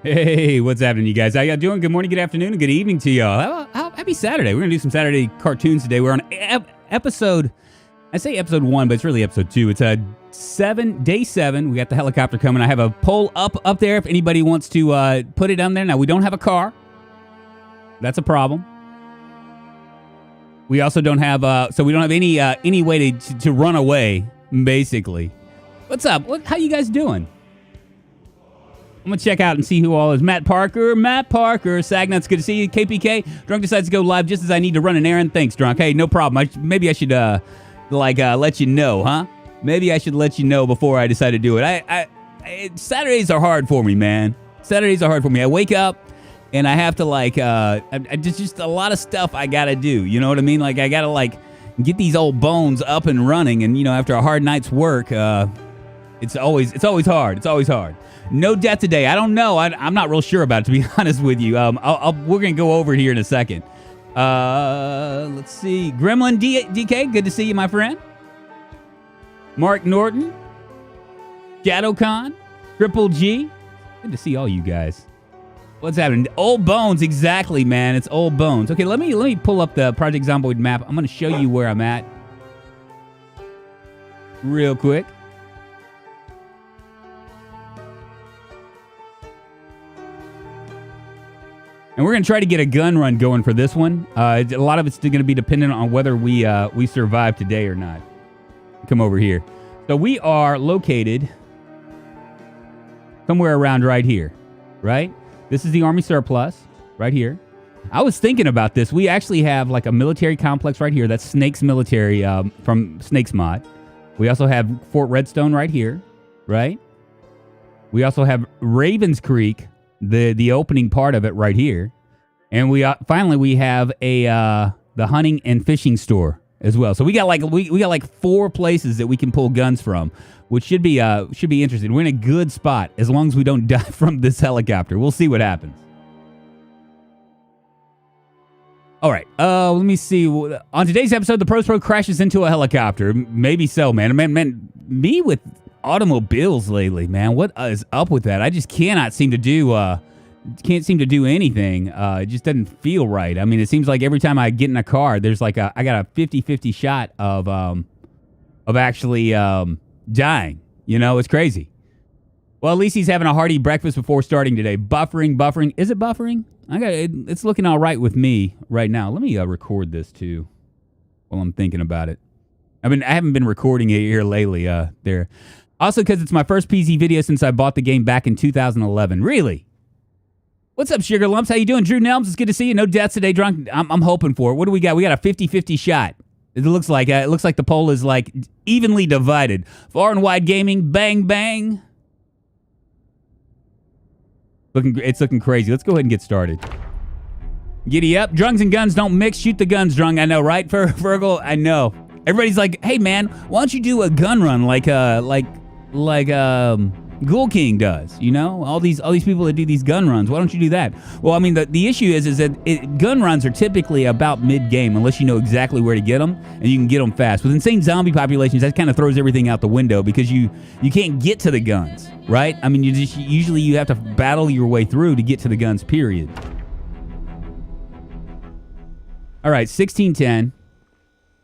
Hey, what's happening, you guys? How y'all doing? Good morning, good afternoon, and good evening to y'all. Happy Saturday. We're going to do some Saturday cartoons today. We're on episode, I say episode 1, but it's really episode 2. It's day 7. We got the helicopter coming. I have a poll up there if anybody wants to put it on there. Now, we don't have a car. That's a problem. We also don't have, so we don't have any way to run away, basically. What's up? How you guys doing? I'm going to check out and see who all is. Matt Parker, Sagnut's good to see you. KPK, Drunk decides to go live just as I need to run an errand. Thanks, Drunk. Hey, no problem. Maybe I should, let you know, huh? Maybe I should let you know before I decide to do it. Saturdays are hard for me, man. Saturdays are hard for me. I wake up and I have to, just a lot of stuff I got to do. You know what I mean? Like, I got to, get these old bones up and running. And, after a hard night's work, it's always hard. It's always hard. No death today. I don't know. I'm not real sure about it, to be honest with you. We're going to go over it here in a second. Let's see. Gremlin DK, good to see you, my friend. Mark Norton. ShadowCon. Triple G. Good to see all you guys. What's happening? Old Bones, exactly, man. It's Old Bones. Okay, let me pull up the Project Zomboid map. I'm going to show you where I'm at real quick. And we're going to try to get a gun run going for this one. A lot of it's going to be dependent on whether we survive today or not. Come over here. So we are located somewhere around right here, right? This is the Army surplus right here. I was thinking about this. We actually have a military complex right here. That's Snake's military from Snake's mod. We also have Fort Redstone right here, right? We also have Ravens Creek, the opening part of it right here, and we finally we have the hunting and fishing store as well. So we got 4 places that we can pull guns from, which should be interesting. We're in a good spot as long as we don't die from this helicopter. We'll see what happens. All right. Let me see. On today's episode, the Pro crashes into a helicopter. Maybe so, man. Man, me with automobiles lately, man. What is up with that? I just cannot seem to do anything. It just doesn't feel right. I mean, it seems like every time I get in a car, there's I got a 50-50 shot of actually dying. It's crazy. Well, at least he's having a hearty breakfast before starting today. Buffering. Is it buffering? It's looking all right with me right now. Let me record this too while I'm thinking about it. I haven't been recording it here lately. There. Also, because it's my first PZ video since I bought the game back in 2011. Really? What's up, Sugar Lumps? How you doing? Drew Nelms, it's good to see you. No deaths today, Drunk. I'm hoping for it. What do we got? We got a 50-50 shot. It looks like the poll is evenly divided. Far and Wide Gaming, bang, bang. It's looking crazy. Let's go ahead and get started. Giddy up. Drunks and guns don't mix. Shoot the guns, Drunk. I know, right? Virgil, I know. Everybody's like, hey, man, why don't you do a gun run like Ghoul King does, all these people that do these gun runs. Why don't you do that? Well, I mean, the issue is that gun runs are typically about mid-game unless you know exactly where to get them, and you can get them fast. With insane zombie populations, that kind of throws everything out the window because you can't get to the guns, right? I mean, usually you have to battle your way through to get to the guns, period. All right, 1610.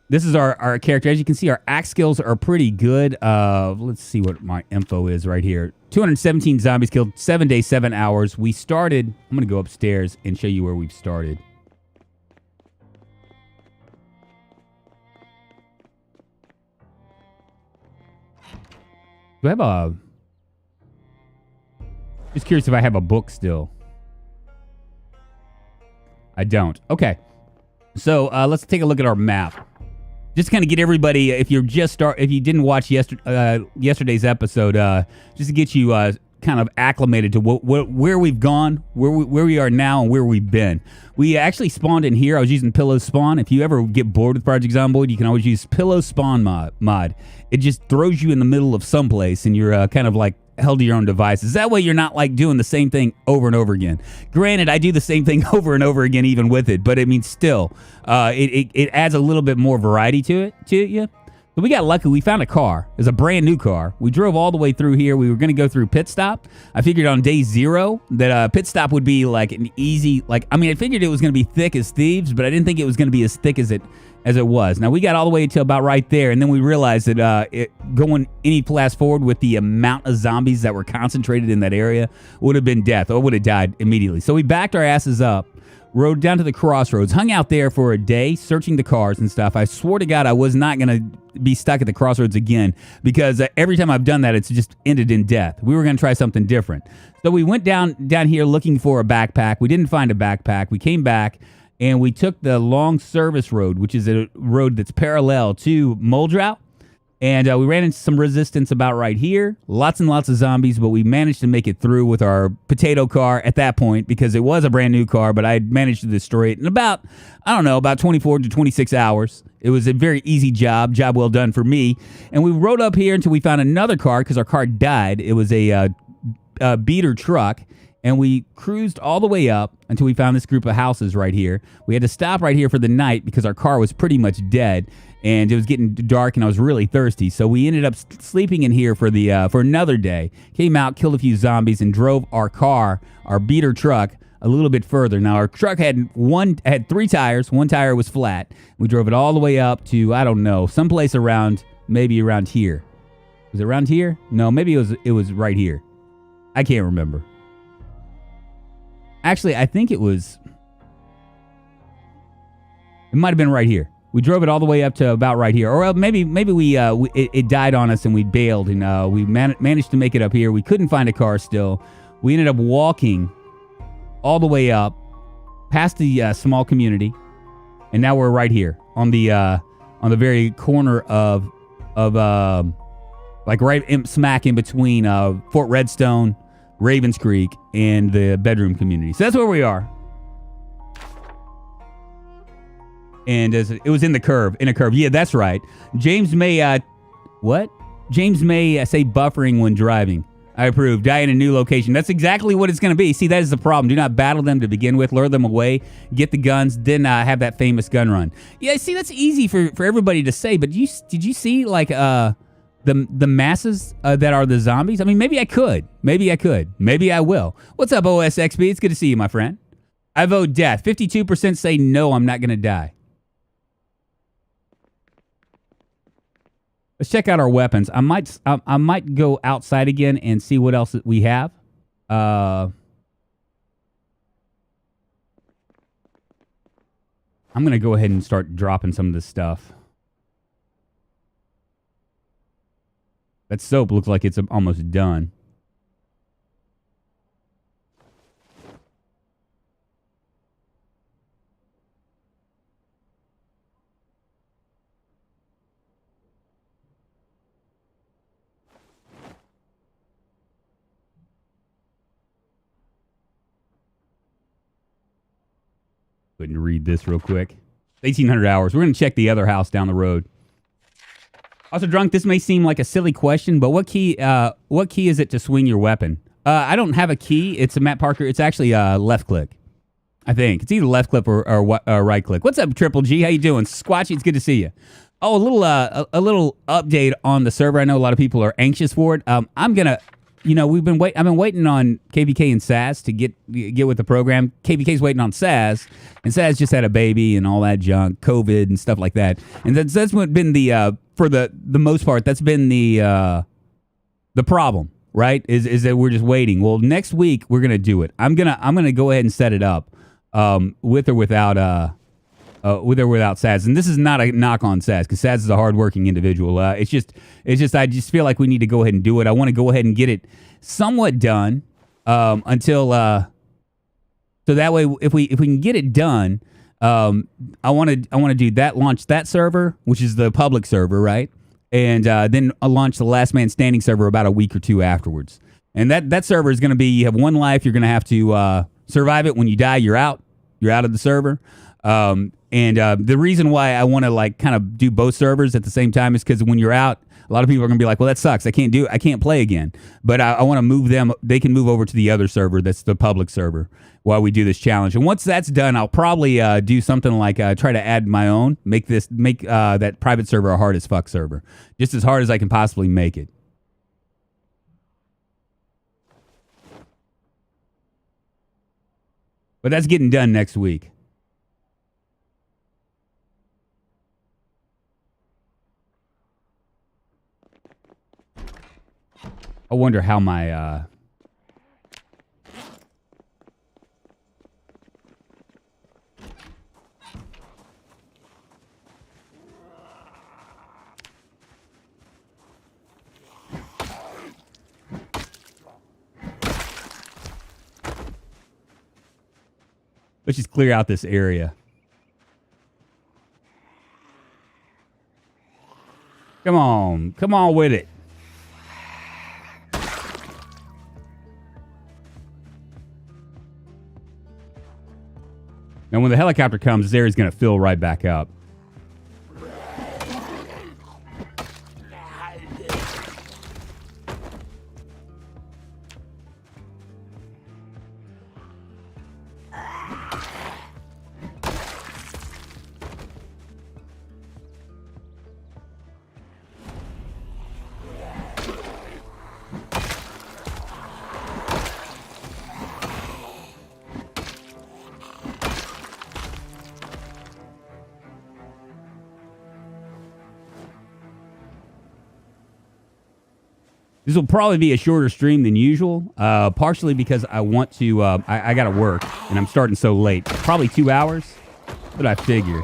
This is our character. As you can see, our axe skills are pretty good. Let's see what my info is right here. 217 zombies killed, 7 days, 7 hours. We started... I'm going to go upstairs and show you where we've started. Do I have a... Just curious if I have a book still. I don't. Okay. So, let's take a look at our map. Just to kind of get everybody, if you didn't watch yesterday's episode, just to get you kind of acclimated to where we've gone, where we are now, and where we've been. We actually spawned in here. I was using Pillow Spawn. If you ever get bored with Project Zomboid, you can always use Pillow Spawn mod. It just throws you in the middle of someplace, and you're kind of held to your own devices. That way you're not doing the same thing over and over again. Granted, I do the same thing over and over again even with it, but I mean still, it adds a little bit more variety to you. So we got lucky. We found a car. It was a brand new car. We drove all the way through here. We were going to go through pit stop. I figured on day 0 that pit stop would be like an easy, I figured it was going to be thick as thieves, but I didn't think it was going to be as thick as it was. Now, we got all the way to about right there, and then we realized that going any class forward with the amount of zombies that were concentrated in that area would have been death. Or would have died immediately. So we backed our asses up, rode down to the crossroads, hung out there for a day, searching the cars and stuff. I swore to God I was not going to be stuck at the crossroads again, because every time I've done that, it's just ended in death. We were going to try something different. So we went down here looking for a backpack. We didn't find a backpack. We came back, and we took the long service road, which is a road that's parallel to Muldrow. And we ran into some resistance about right here. Lots and lots of zombies, but we managed to make it through with our potato car at that point, because it was a brand new car, but I had managed to destroy it in about 24 to 26 hours. It was a very easy job well done for me. And we rode up here until we found another car, because our car died. It was a beater truck. And we cruised all the way up until we found this group of houses right here. We had to stop right here for the night because our car was pretty much dead, and it was getting dark, and I was really thirsty. So we ended up sleeping in here for another day. Came out, killed a few zombies, and drove our beater truck, a little bit further. Now, our truck had 3 tires. One tire was flat. We drove it all the way up to, someplace maybe around here. Was it around here? No, maybe it was right here. I can't remember. Actually, I think it might have been right here. We drove it all the way up to about right here. Or maybe it died on us and we bailed, and we managed to make it up here. We couldn't find a car still. We ended up walking all the way up past the small community, and now we're right here on the very corner of right smack in between Fort Redstone, Ravens Creek, and the bedroom community. So that's where we are. And it was in a curve. Yeah, that's right. James may, what? James may say buffering when driving. I approve. Die in a new location. That's exactly what it's going to be. See, that is the problem. Do not battle them to begin with. Lure them away. Get the guns. Then have that famous gun run. Yeah, see, that's easy for everybody to say. But did you see, the masses that are the zombies? Maybe I could. Maybe I will. What's up, OSXB? It's good to see you, my friend. I vote death. 52% say no, I'm not going to die. Let's check out our weapons. I might go outside again and see what else we have. I'm going to go ahead and start dropping some of this stuff. That soap looks like it's almost done. Go ahead and read this real quick. 1,800 hours. We're going to check the other house down the road. Also, Drunk, this may seem like a silly question, but what key is it to swing your weapon? I don't have a key. It's a Matt Parker. It's actually left click. I think. It's either left click or right click. What's up, Triple G? How you doing? Squatchy, it's good to see you. Oh, a little update on the server. I know a lot of people are anxious for it. I'm going to... I've been waiting on KVK and Saz to get with the program. KVK's waiting on Saz, and Saz just had a baby and all that junk, COVID and stuff like that. And that's what been for the most part, that's been the problem, right? Is that we're just waiting. Well, next week we're gonna do it. I'm gonna go ahead and set it up, with or without Saz. And this is not a knock on Saz, because Saz is a hardworking individual. It's just I just feel like we need to go ahead and do it. I want to go ahead and get it somewhat done until so that way if we can get it done, I want to do that, launch that server, which is the public server, right? And then I'll launch the Last Man Standing server about a week or two afterwards. And that server is going to be, you have one life. You're going to have to survive it. When you die, you're out. You're out of the server. And the reason why I want to kind of do both servers at the same time is because when you're out, A lot of people are going to be like, well, that sucks. I can't play again. But I want to move them. They can move over to the other server. That's the public server while we do this challenge. And once that's done, I'll probably do something like try to add my own, make that private server a hard as fuck server. Just as hard as I can possibly make it. But that's getting done next week. I wonder how my let's just clear out this area. Come on with it. And when the helicopter comes, this area's going to fill right back up. This will probably be a shorter stream than usual, partially because I want to, I got to work, and I'm starting so late. Probably 2 hours, but I figure.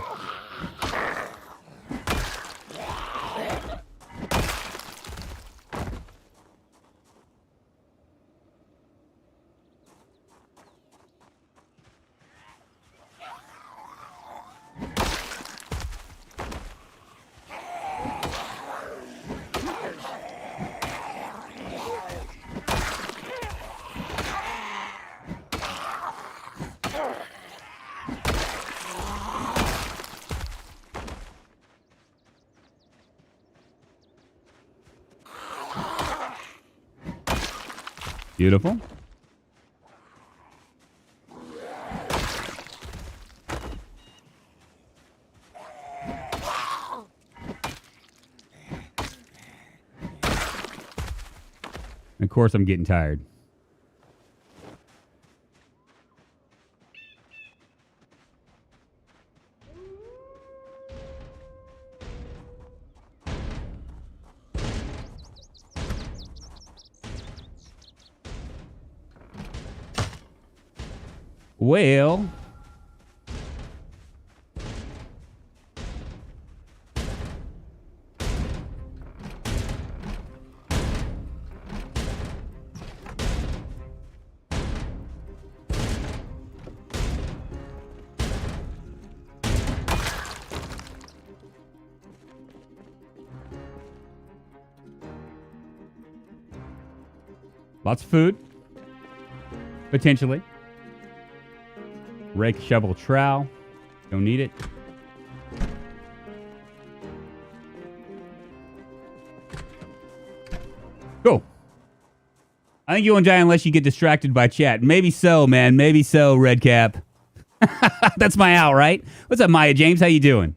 Beautiful. And of course, I'm getting tired. Well, lots of food, potentially. Rake, shovel, trowel. Don't need it. Cool. I think you won't die unless you get distracted by chat. Maybe so, man. Maybe so, Redcap. That's my out, right? What's up, Maya James? How you doing?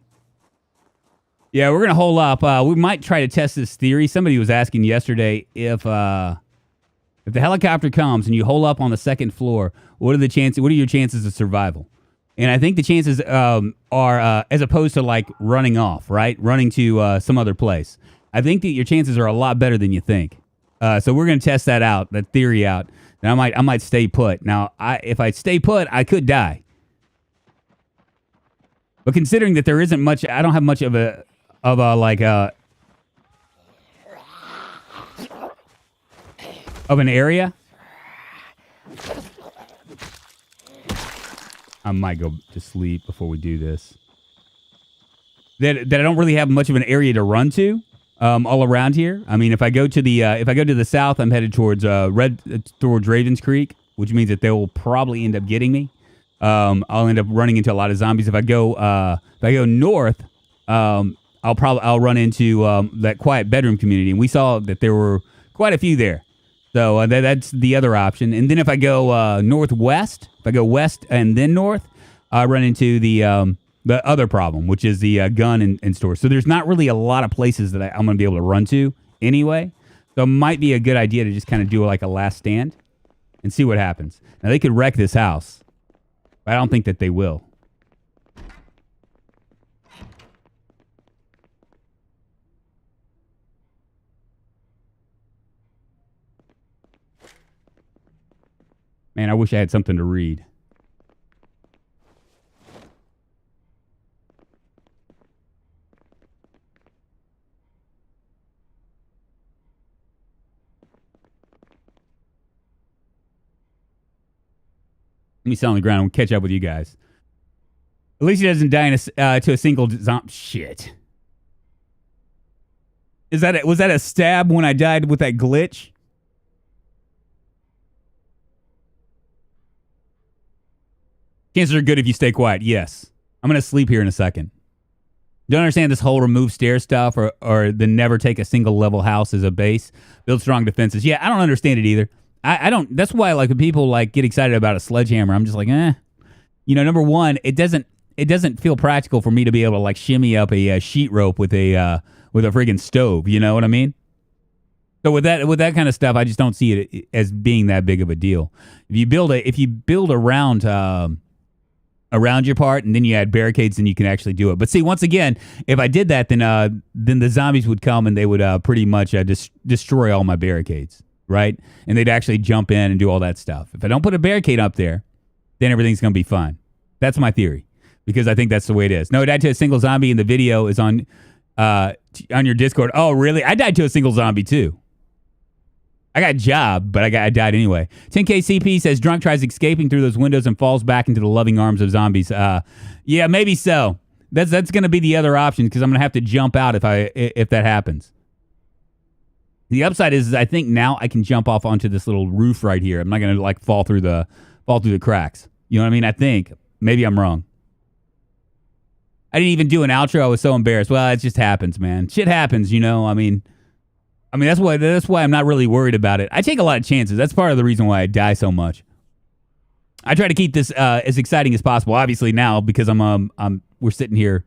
Yeah, we're going to hole up. We might try to test this theory. Somebody was asking yesterday if the helicopter comes and you hole up on the second floor, what are your chances of survival? And I think the chances are, as opposed to like running off, right? Running to some other place. I think that your chances are a lot better than you think. So we're going to test that theory out. And I might stay put. Now, if I stay put, I could die. But considering that there isn't much, I don't have much of an area. I might go to sleep before we do this. That I don't really have much of an area to run to all around here. I mean, if I go to the south, I'm headed towards Ravens Creek, which means that they will probably end up getting me. I'll end up running into a lot of zombies. If I go north, I'll run into that quiet bedroom community, and we saw that there were quite a few there. So that's the other option. And then if I go northwest, if I go west and then north, I run into the other problem, which is the gun and store. So there's not really a lot of places that I'm going to be able to run to anyway. So it might be a good idea to just kind of do like a last stand and see what happens. Now, they could wreck this house, but I don't think that they will. Man, I wish I had something to read. Let me sit on the ground and catch up with you guys. At least he doesn't die to a single zombie. Shit. Was that a stab when I died with that glitch? Chances are good if you stay quiet. Yes. I'm going to sleep here in a second. Don't understand this whole remove stairs stuff or the never take a single level house as a base. Build strong defenses. Yeah, I don't understand it either. I don't. That's why like when people like get excited about a sledgehammer, I'm just like, You know, number one, it doesn't feel practical for me to be able to like shimmy up a sheet rope with a friggin' stove. You know what I mean? So with that kind of stuff, I just don't see it as being that big of a deal. If you build around your part, and then you add barricades, then you can actually do it. But see, once again, if I did that, then the zombies would come and they would pretty much destroy all my barricades, right? And they'd actually jump in and do all that stuff. If I don't put a barricade up there, then everything's going to be fine. That's my theory, because I think that's the way it is. No, it died to a single zombie, and the video is on your Discord. Oh, really? I died to a single zombie too. I got jobbed, but I died anyway. 10K CP says Drunk tries escaping through those windows and falls back into the loving arms of zombies. Yeah, maybe so. That's going to be the other option, because I'm going to have to jump out if that happens. The upside is I think now I can jump off onto this little roof right here. I'm not going to like fall through the cracks. You know what I mean? I think. Maybe I'm wrong. I didn't even do an outro. I was so embarrassed. Well, it just happens, man. Shit happens, you know. I mean, that's why I'm not really worried about it. I take a lot of chances. That's part of the reason why I die so much. I try to keep this as exciting as possible. Obviously now, because we're sitting here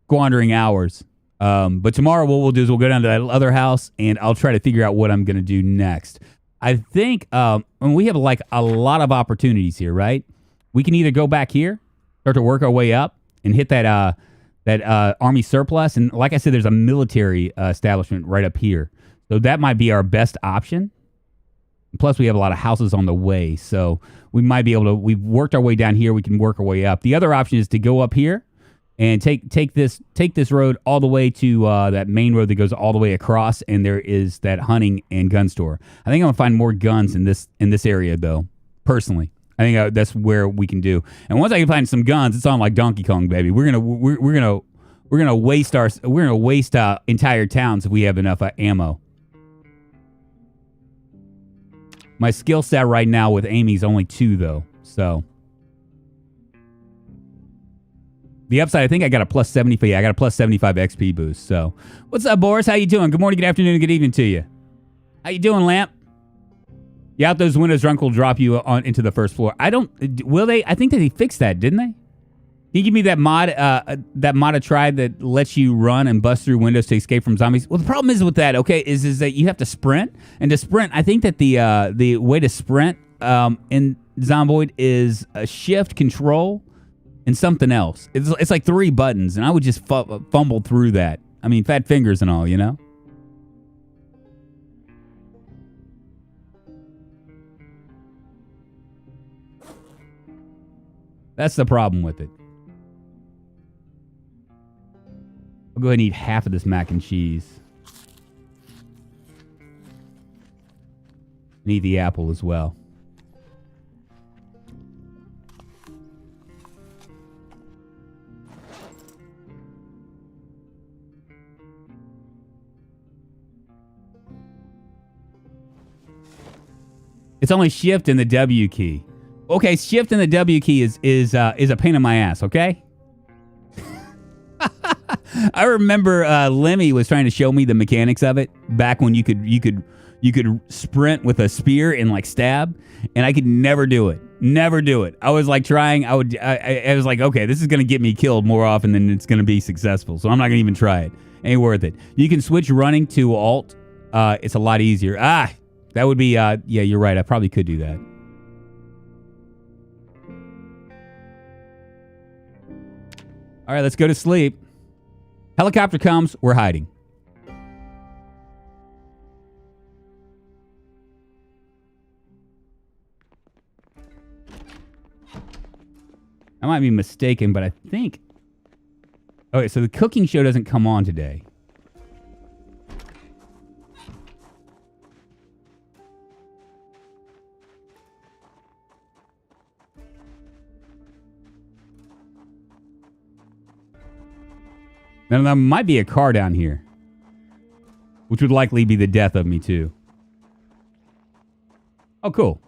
squandering hours. But tomorrow what we'll do is we'll go down to that other house, and I'll try to figure out what I'm going to do next. I think we have like a lot of opportunities here, right? We can either go back here, start to work our way up, and hit that army surplus. And like I said, there's a military establishment right up here. So that might be our best option. Plus, we have a lot of houses on the way. So we might be able to, we've worked our way down here. We can work our way up. The other option is to go up here and take this road all the way to that main road that goes all the way across. And there is that hunting and gun store. I think I'm going to find more guns in this area, though, personally. I think that's where we can do. And once I can find some guns, it's on like Donkey Kong, baby. We're gonna waste entire towns if we have enough ammo. My skill set right now with aiming is only 2 though, so the upside, I think I got a plus 75. Yeah, I got a plus 75 XP boost. So, what's up, Boris? How you doing? Good morning, good afternoon, good evening to you. How you doing, Lamp? Yeah, out those windows, Drunk will drop you into the first floor. Will they? I think that they fixed that, didn't they? Can you give me that mod I tried that lets you run and bust through windows to escape from zombies? Well, the problem is with that, okay, is that you have to sprint. And to sprint, I think that the way to sprint in Zomboid is a shift, control, and something else. It's like 3 buttons, and I would just fumble through that. I mean, fat fingers and all, you know? That's the problem with it. I'll go ahead and eat half of this mac and cheese. And eat the apple as well. It's only shift and the W key. Okay, shift and the W key is a pain in my ass, okay? I remember Lemmy was trying to show me the mechanics of it back when you could sprint with a spear and like stab, and I could never do it. Never do it. I was like trying. I was like, okay, this is gonna get me killed more often than it's gonna be successful. So I'm not gonna even try it. Ain't worth it. You can switch running to Alt. It's a lot easier. That would be. Yeah, you're right. I probably could do that. All right, let's go to sleep. Helicopter comes, we're hiding. I might be mistaken, but I think... Okay, so the cooking show doesn't come on today. Now, there might be a car down here, which would likely be the death of me, too. Oh, cool.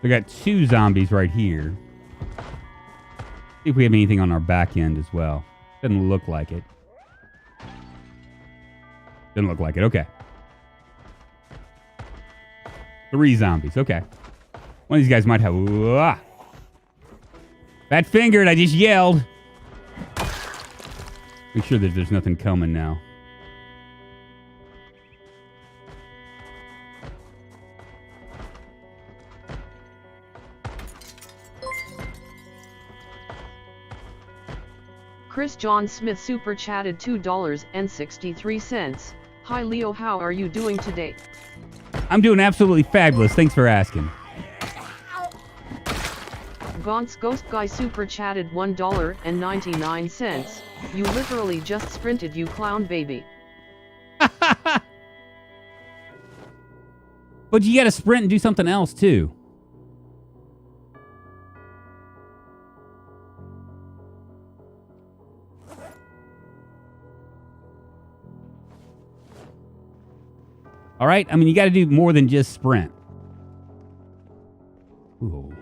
We got 2 zombies right here. See if we have anything on our back end as well. Doesn't look like it. Doesn't look like it. Okay. 3 zombies. Okay. One of these guys might have... Fat fingered. I just yelled. Make sure that there's nothing coming now. Chris John Smith super chatted $2.63. Hi Leo, how are you doing today? I'm doing absolutely fabulous. Thanks for asking. Gaunt's Ghost Guy super chatted $1.99. You literally just sprinted, you clown baby. But you gotta sprint and do something else too. All right? I mean, you got to do more than just sprint. Ooh.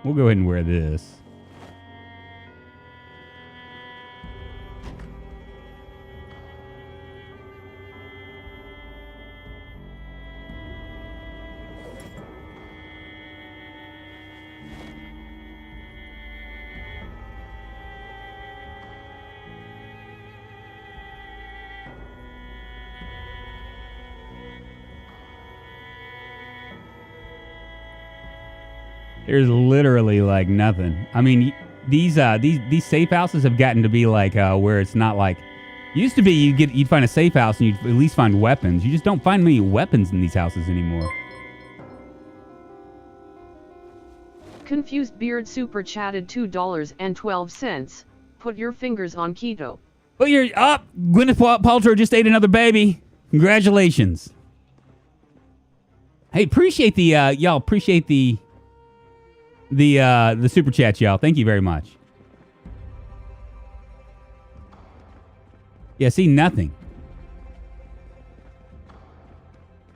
We'll go ahead and wear this. There's literally like nothing. I mean, these safe houses have gotten to be like where it's not like used to be. You'd find a safe house and you'd at least find weapons. You just don't find many weapons in these houses anymore. Confused Beard super chatted $2.12. Put your fingers on keto. Well, you're up. Gwyneth Paltrow just ate another baby. Congratulations. Hey, appreciate the y'all. Appreciate the super chat, y'all. Thank you very much. Yeah, see, nothing.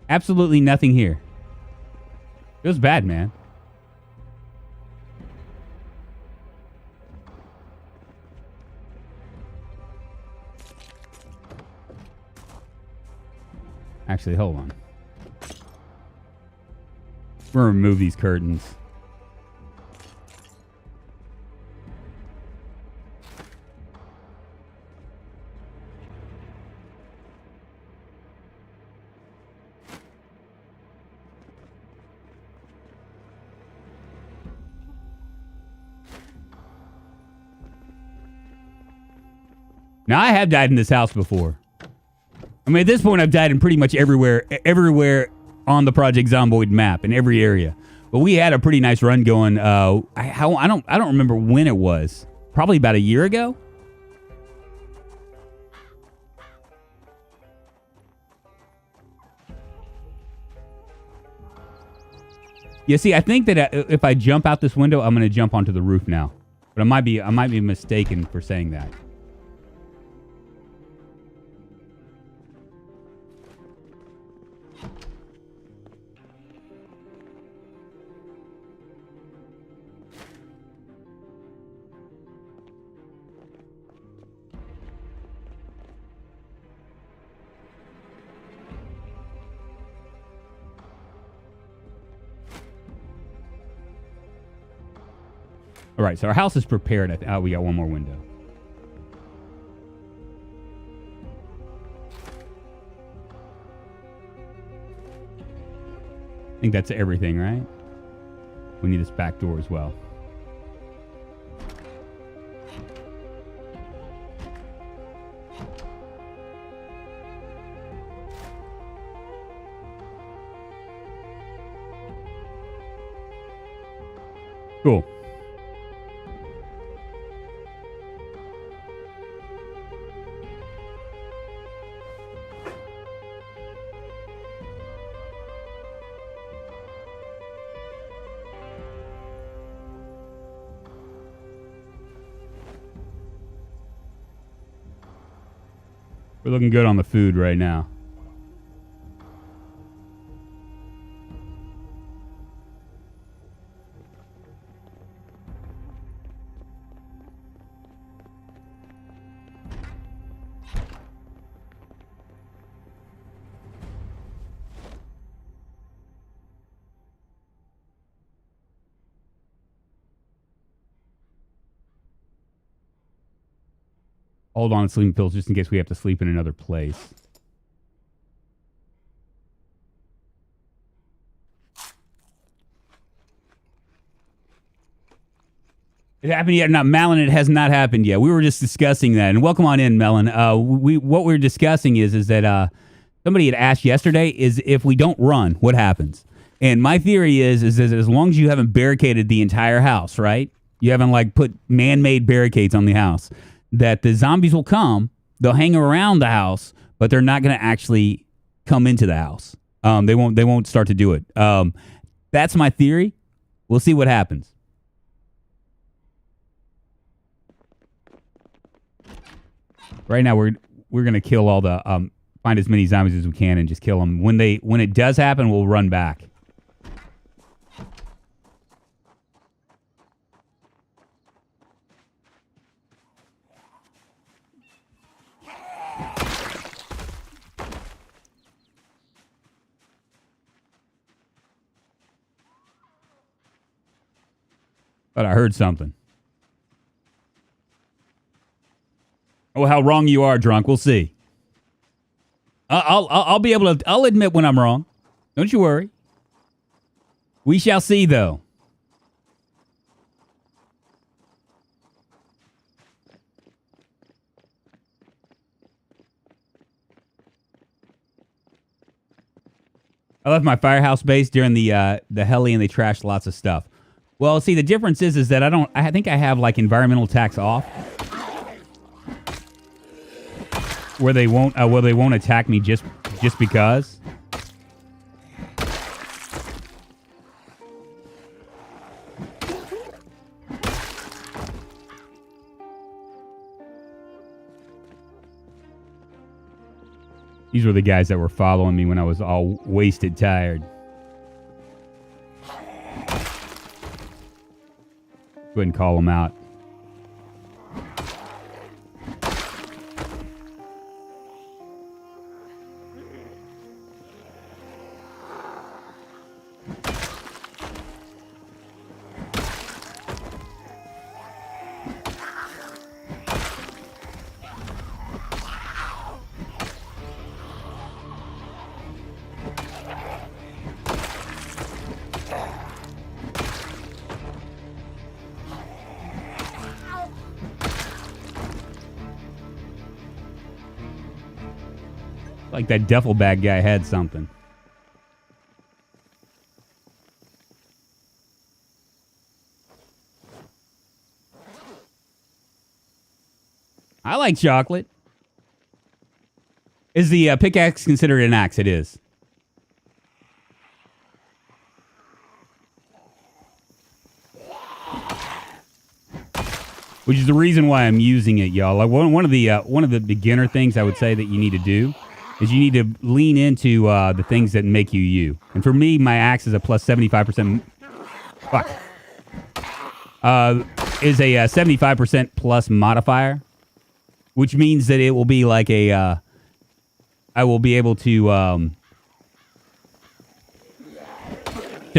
Absolutely nothing here. Feels bad, man. Actually, hold on. We're gonna remove these curtains. Now, I have died in this house before. I mean, at this point, I've died in pretty much everywhere on the Project Zomboid map, in every area. But we had a pretty nice run going. I don't remember when it was. Probably about a year ago. Yeah, see, I think that if I jump out this window, I'm going to jump onto the roof now. But I might be mistaken for saying that. All right, so our house is prepared. We got one more window. I think that's everything, right? We need this back door as well. Cool. We're looking good on the food right now. Hold on to sleeping pills just in case we have to sleep in another place. It happened yet? Not Malin. It has not happened yet. We were just discussing that. And welcome on in, Melon. What we're discussing is that somebody had asked yesterday is if we don't run, what happens? And my theory is that as long as you haven't barricaded the entire house, right? You haven't like put man-made barricades on the house. That the zombies will come, they'll hang around the house, but they're not going to actually come into the house. They won't start to do it. That's my theory. We'll see what happens. Right now, we're going to kill all the find as many zombies as we can and just kill them. When it does happen, we'll run back. But I heard something. Oh, how wrong you are, Drunk. We'll see. I'll be able to. I'll admit when I'm wrong. Don't you worry. We shall see, though. I left my firehouse base during the heli, and they trashed lots of stuff. Well, see, the difference is that I think I have like environmental tax off, where they won't attack me just because. These were the guys that were following me when I was all wasted, tired. Go ahead and call them out. Like that duffel bag guy had something. I like chocolate. Is the pickaxe considered an axe? It is. Which is the reason why I'm using it, y'all. Like one of the beginner things I would say that you need to do is you need to lean into the things that make you you. And for me, my axe is a plus 75%. Fuck. Is a 75% plus modifier, which means that it will be like a. I will be able to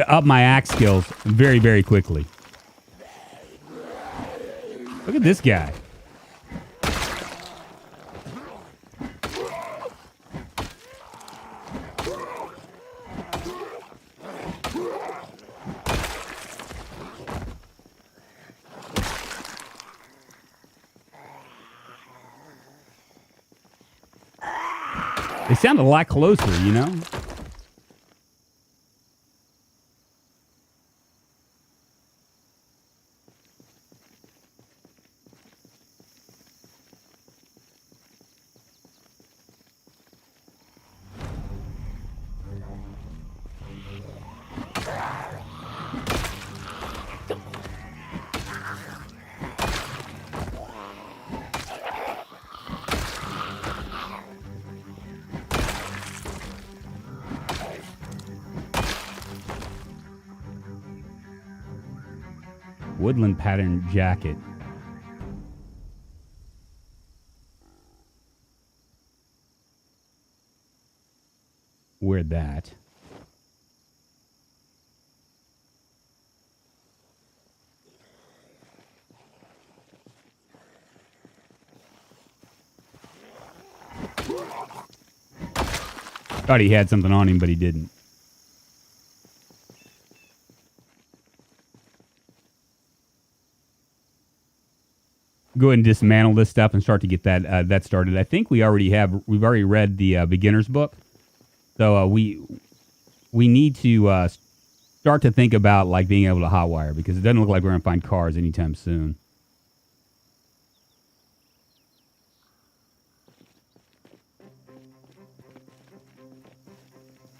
up my axe skills very, very quickly. Look at this guy. They sound a lot closer, you know? Woodland pattern jacket. Wear that. Thought he had something on him, but he didn't. Go ahead and dismantle this stuff and start to get that started. I think we've already read the beginner's book, so we need to start to think about like being able to hotwire, because it doesn't look like we're gonna find cars anytime soon.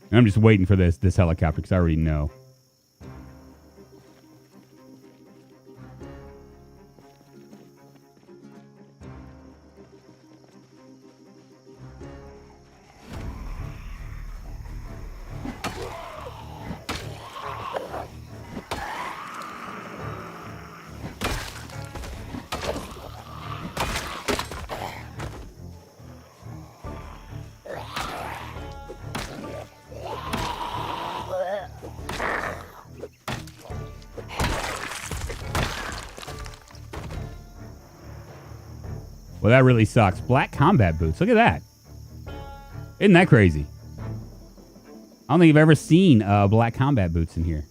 And I'm just waiting for this helicopter because I already know. Well, that really sucks. Black combat boots. Look at that. Isn't that crazy? I don't think I've ever seen black combat boots in here.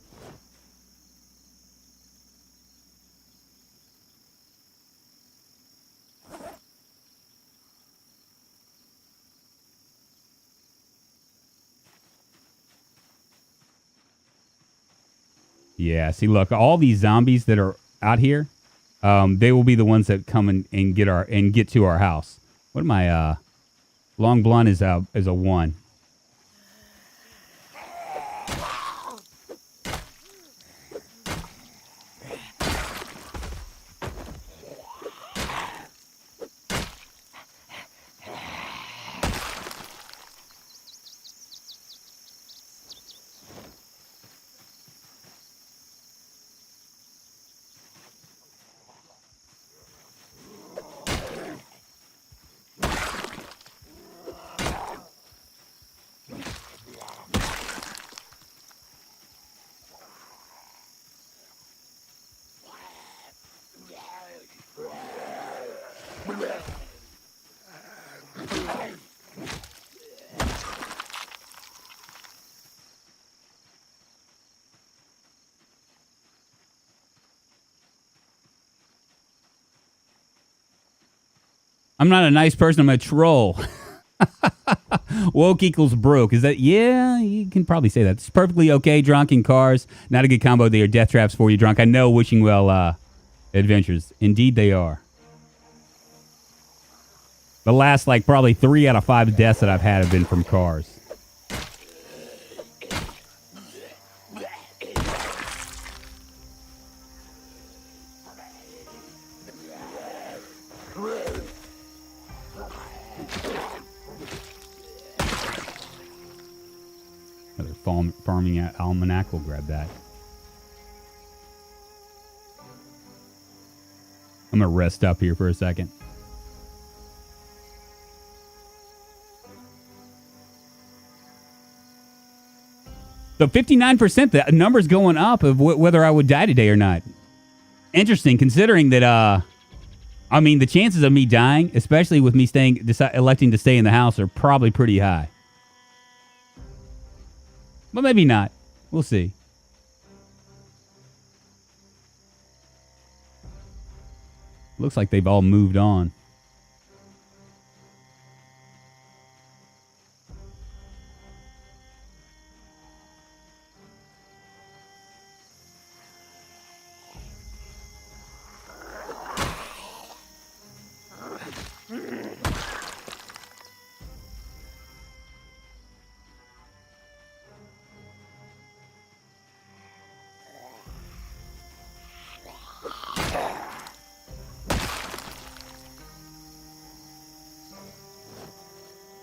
Yeah, see, look, all these zombies that are out here, they will be the ones that come and get to our house. What am I? Long blonde is a 1. I'm not a nice person. I'm a troll. Woke equals broke. Is that? Yeah, you can probably say that. It's perfectly okay. Drunk in cars. Not a good combo. They are death traps for you, drunk. I know. Wishing well adventures. Indeed, they are. The last, like, probably 3 out of 5 deaths that I've had have been from cars. Another farming almanac. We'll grab that. I'm going to rest up here for a second. So 59%, the number's going up of whether I would die today or not. Interesting, considering that, I mean, the chances of me dying, especially with me electing to stay in the house, are probably pretty high. But maybe not. We'll see. Looks like they've all moved on.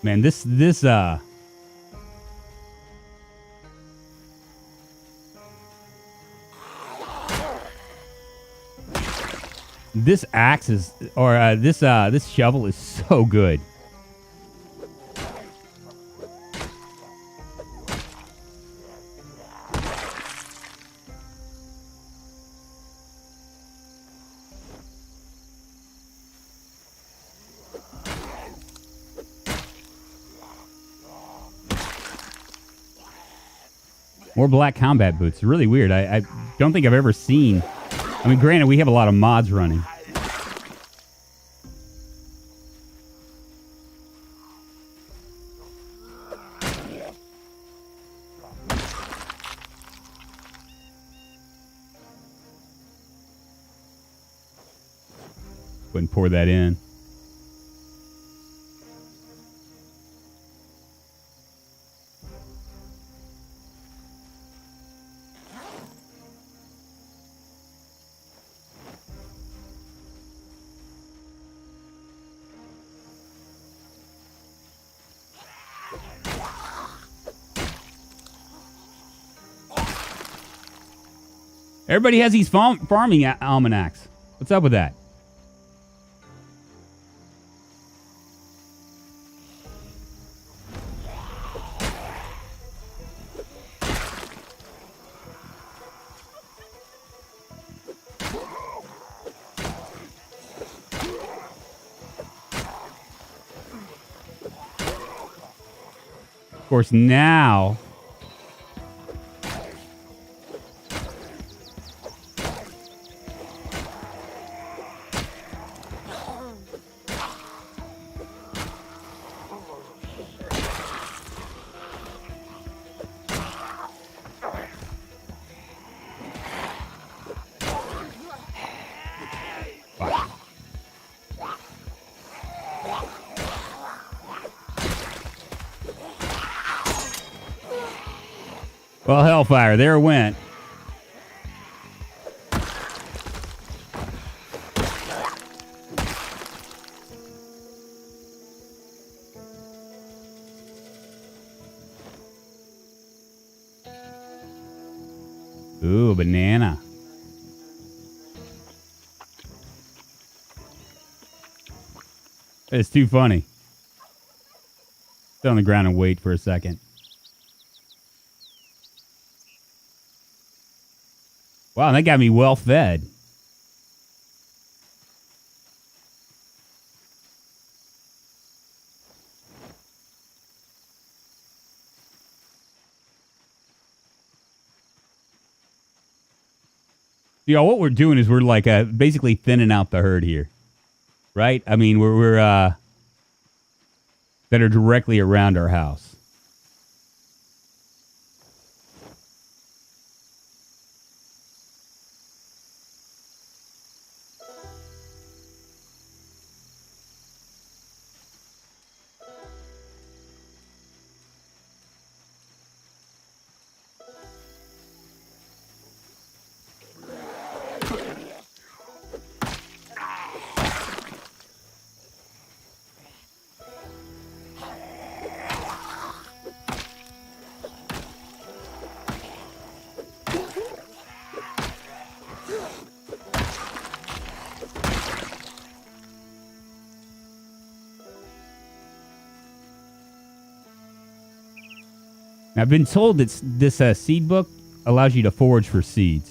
Man, this axe is, or this shovel is so good. More black combat boots. Really weird. I don't think I've ever seen. I mean, granted, we have a lot of mods running. Go ahead and pour that in. Everybody has these farming almanacs. What's up with that? Of course, now... Well, hellfire, there it went. Ooh, banana. It's too funny. Sit on the ground and wait for a second. Wow, that got me well fed. You know, what we're doing is we're like basically thinning out the herd here, right? I mean, we're that are directly around our house. Now, I've been told that this seed book allows you to forage for seeds.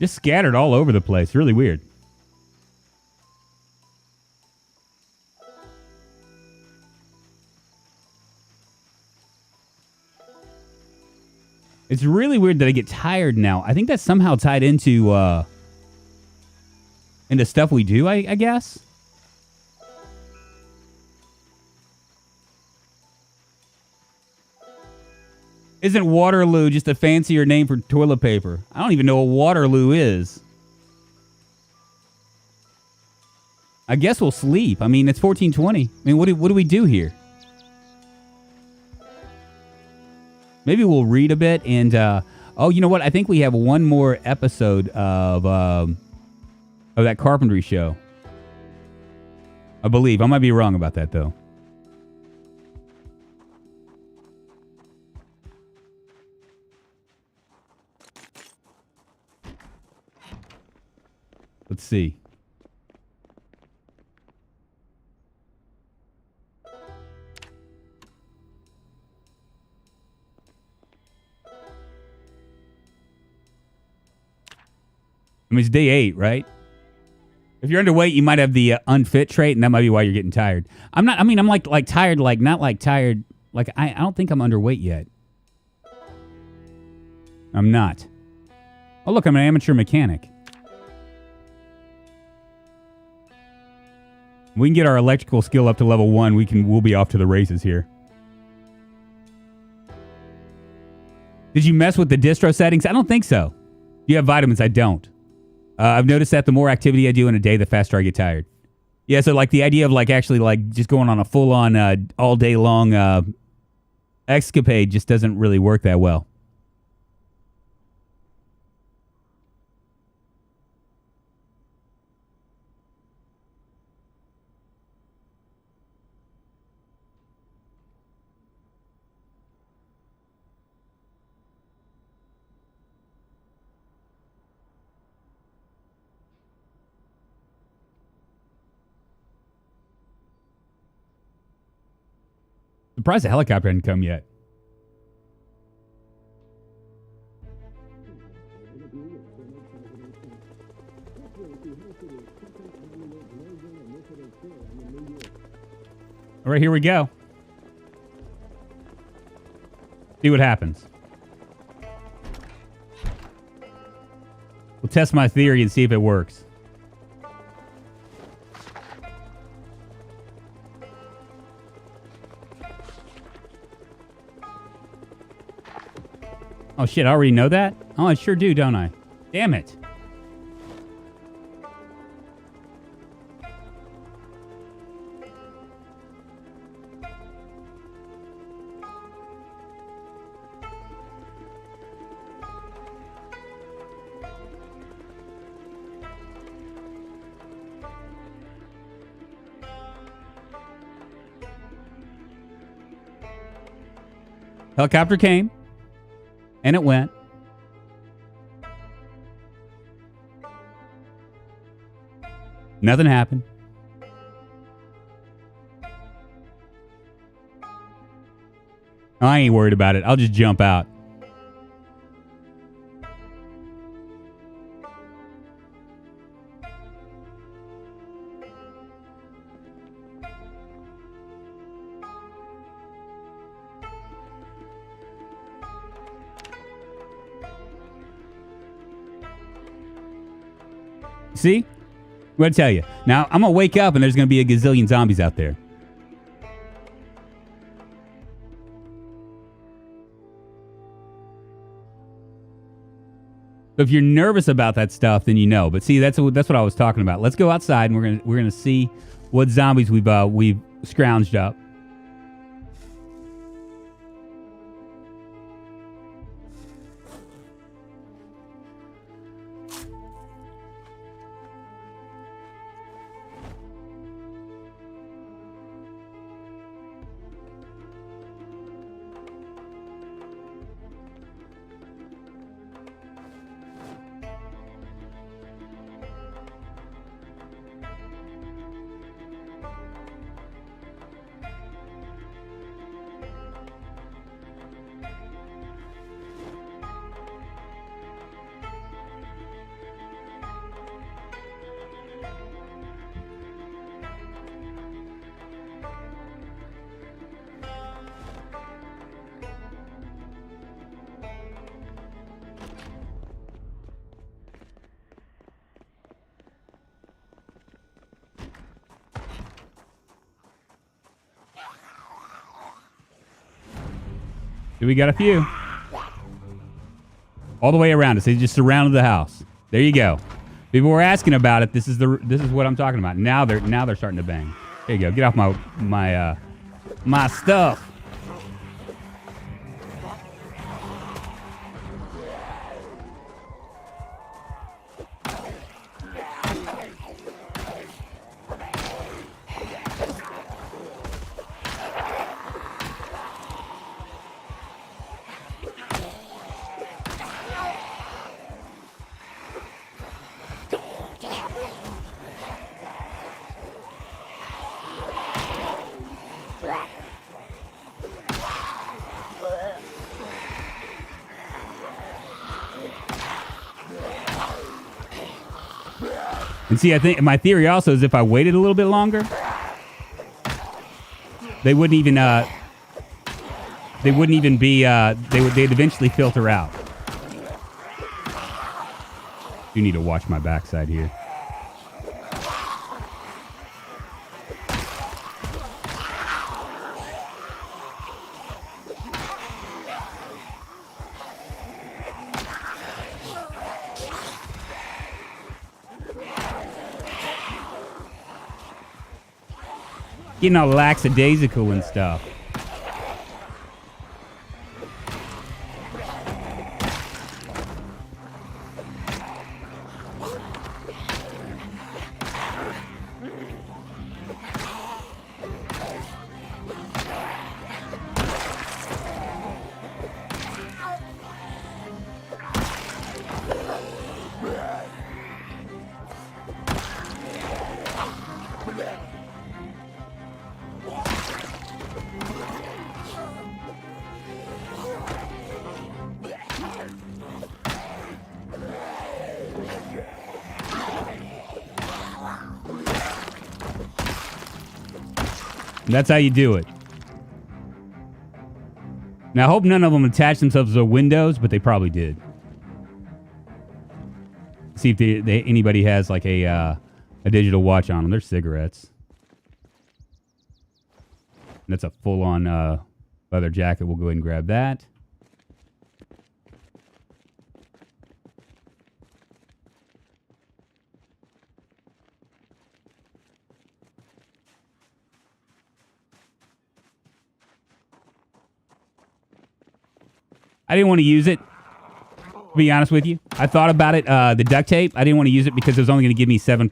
Just scattered all over the place. Really weird. It's really weird that I get tired now. I think that's somehow tied into stuff we do, I guess. Isn't Waterloo just a fancier name for toilet paper? I don't even know what Waterloo is. I guess we'll sleep. I mean, it's 14:20. I mean, what do we do here? Maybe we'll read a bit and, oh, you know what? I think we have one more episode of that carpentry show. I believe. I might be wrong about that, though. Let's see. I mean, it's day 8, right? If you're underweight, you might have the unfit trait, and that might be why you're getting tired. I'm not. I mean, I'm like tired, like not like tired. Like I don't think I'm underweight yet. I'm not. Oh, look, I'm an amateur mechanic. We can get our electrical skill up to level 1. We'll be off to the races here. Did you mess with the distro settings? I don't think so. Do you have vitamins? I don't. I've noticed that the more activity I do in a day, the faster I get tired. Yeah, so like the idea of like actually like just going on a full-on all day long escapade just doesn't really work that well. Surprised the helicopter hadn't come yet. All right, here we go. See what happens. We'll test my theory and see if it works. Oh, shit, I already know that? Oh, I sure do, don't I? Damn it. Helicopter came, and it went. Nothing happened. I ain't worried about it. I'll just jump out. See? I'm going to tell you. Now, I'm going to wake up and there's going to be a gazillion zombies out there. So if you're nervous about that stuff, then you know. But see, that's what I was talking about. Let's go outside and we're gonna see what zombies we've scrounged up. We got a few. All the way around us. They just surrounded the house. There you go. People were asking about it. This is what I'm talking about. Now they're starting to bang. There you go. Get off my stuff. And see, I think my theory also is if I waited a little bit longer, they wouldn't even be they'd eventually filter out. You need to watch my backside here. Getting all lackadaisical and stuff. That's how you do it. Now, I hope none of them attach themselves to windows, but they probably did. See if anybody has like a digital watch on them. They're cigarettes. And that's a full-on leather jacket. We'll go ahead and grab that. I didn't want to use it, to be honest with you. I thought about it, the duct tape. I didn't want to use it because it was only going to give me 7%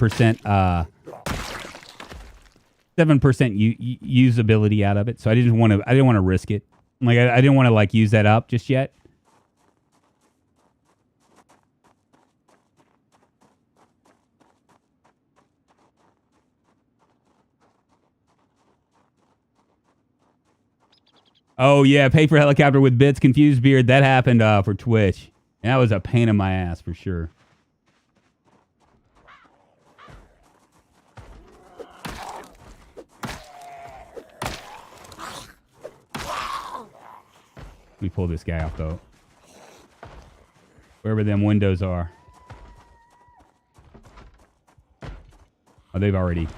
usability out of it. So I didn't want to risk it. Like, I didn't want to, like, use that up just yet. Oh, yeah, pay for helicopter with bits, confused beard. That happened for Twitch. And that was a pain in my ass, for sure. Let me pull this guy off, though. Wherever them windows are. Oh, they've already...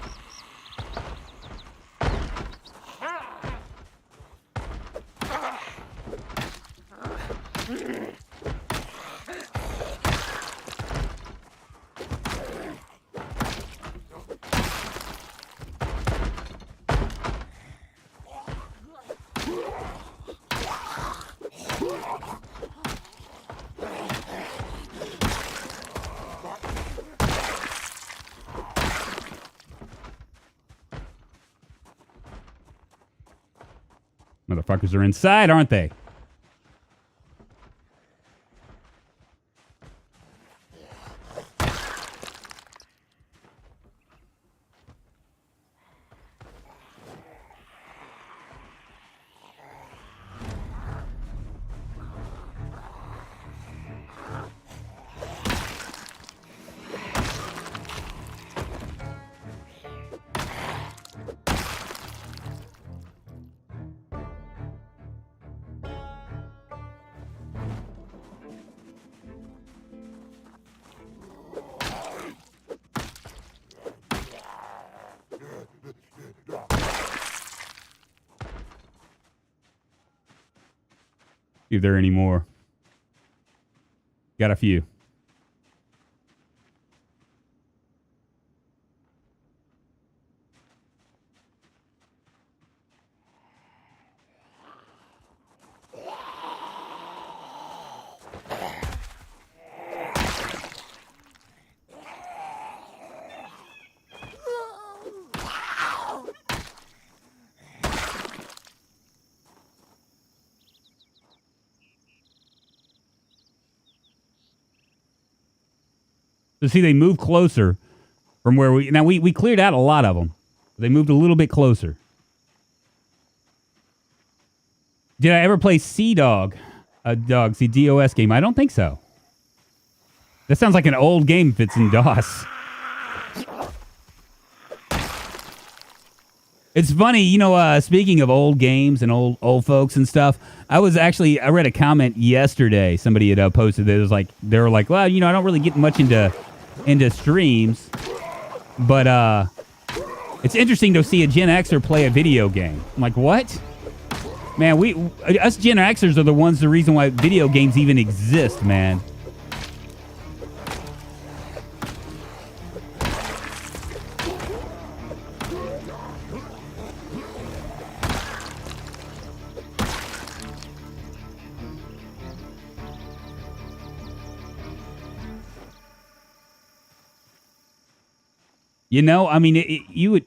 Motherfuckers are inside, aren't they? See if there are any more. Got a few. So see, they move closer from where we... Now, we cleared out a lot of them. They moved a little bit closer. Did I ever play Sea Dog? Dog, see, DOS game? I don't think so. That sounds like an old game if it's in DOS. It's funny, you know, speaking of old games and old folks and stuff, I read a comment yesterday. Somebody had posted that it was like, they were like, well, you know, I don't really get much into streams, but it's interesting to see a Gen Xer play a video game. I'm like, what? Man, us Gen Xers are the reason why video games even exist, man. You know, I mean, you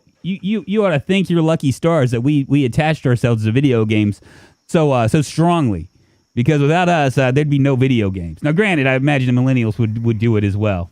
ought to thank your lucky stars that we attached ourselves to video games so strongly, because without us, there'd be no video games. Now, granted, I imagine the millennials would do it as well.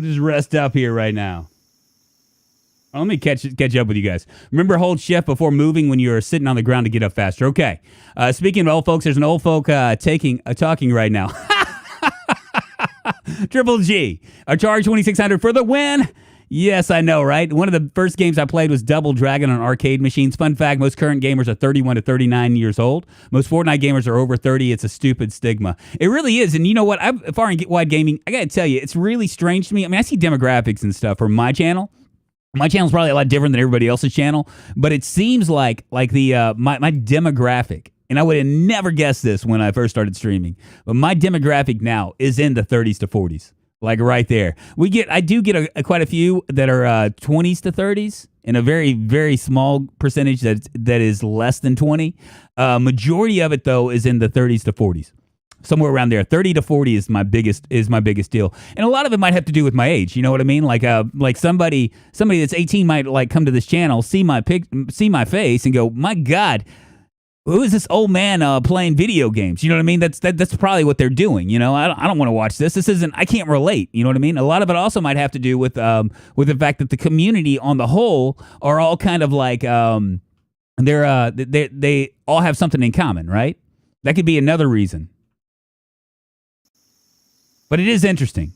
We'll just rest up here right now. Let me catch up with you guys. Remember, hold shift before moving when you're sitting on the ground to get up faster. Okay. Speaking of old folks, there's an old folk talking right now. Triple G. Atari 2600 for the win. Yes, I know, right? One of the first games I played was Double Dragon on arcade machines. Fun fact, most current gamers are 31 to 39 years old. Most Fortnite gamers are over 30. It's a stupid stigma. It really is. And you know what? Far and wide gaming, I got to tell you, it's really strange to me. I mean, I see demographics and stuff from my channel. My channel's probably a lot different than everybody else's channel, but it seems like the my demographic, and I would have never guessed this when I first started streaming, but my demographic now is in the 30s to 40s, like right there. I do get quite a few that are 20s to 30s, and a very, very small percentage that is less than 20. Majority of it though is in the 30s to 40s. Somewhere around there. 30 to 40 is my biggest deal. And a lot of it might have to do with my age, you know what I mean? Like somebody that's 18 might like come to this channel, see my face and go, "My God, who is this old man playing video games?" You know what I mean? That's probably what they're doing, you know? I don't want to watch this. I can't relate, you know what I mean? A lot of it also might have to do with the fact that the community on the whole are all kind of like they all have something in common, right? That could be another reason. But it is interesting.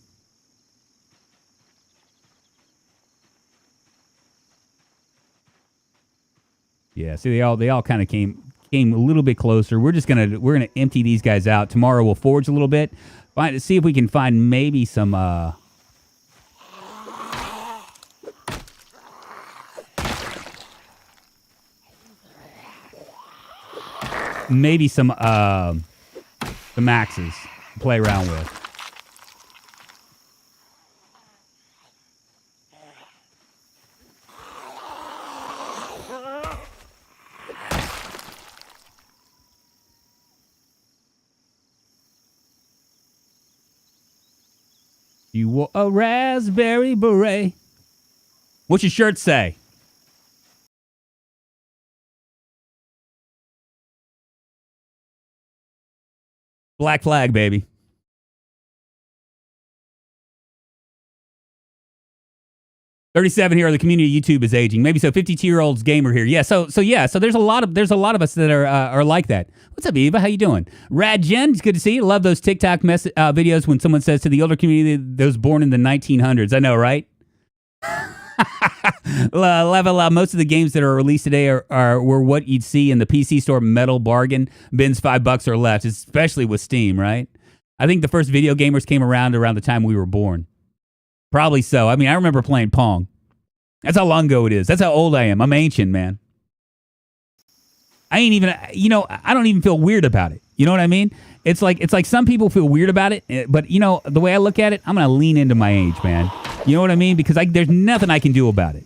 Yeah, see, they all kind of came a little bit closer. We're gonna empty these guys out. Tomorrow we'll forge a little bit. See if we can find maybe some some axes to play around with. You wore a raspberry beret. What's your shirt say? Black flag, baby. $37 here. The community of YouTube is aging. Maybe so. 52-year-olds gamer here. Yeah. So there's a lot of us that are like that. What's up, Eva? How you doing? Rad Jen, it's good to see you. Love those TikTok videos when someone says to the older community, those born in the 1900s. I know, right? Most of the games that are released today were what you'd see in the PC store metal bargain bins, $5 or less, especially with Steam, right? I think the first video gamers came around the time we were born. Probably so. I mean, I remember playing Pong. That's how long ago it is. That's how old I am. I'm ancient, man. I ain't even, I don't even feel weird about it. You know what I mean? It's like some people feel weird about it, but the way I look at it, I'm going to lean into my age, man. You know what I mean? Because there's nothing I can do about it.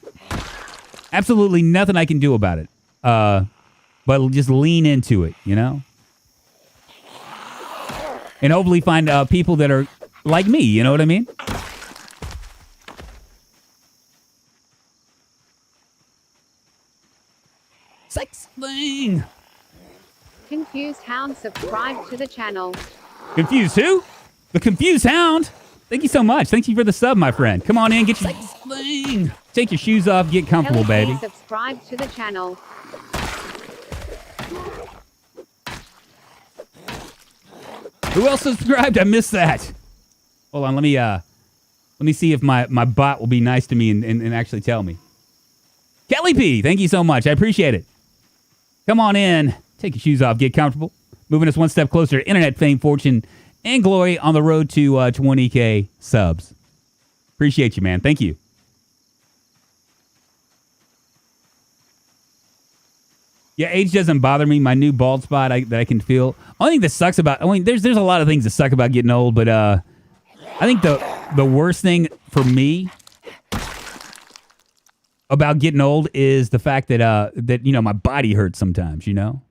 Absolutely nothing I can do about it. But just lean into it, you know? And hopefully find people that are like me, you know what I mean? Sex thing. Confused Hound subscribe to the channel. Confused who? The Confused Hound? Thank you so much. Thank you for the sub, my friend. Come on in, get your sex thing. Take your shoes off, get comfortable, baby. Subscribe to the channel. Who else subscribed? I missed that. Hold on, let me see if my bot will be nice to me and actually tell me. Kelly P, thank you so much. I appreciate it. Come on in. Take your shoes off. Get comfortable. Moving us one step closer to internet fame, fortune, and glory on the road to 20K subs. Appreciate you, man. Thank you. Yeah, age doesn't bother me. My new bald spot that I can feel. Only thing that sucks about, there's a lot of things that suck about getting old, but I think the worst thing for me about getting old is the fact that my body hurts sometimes, you know?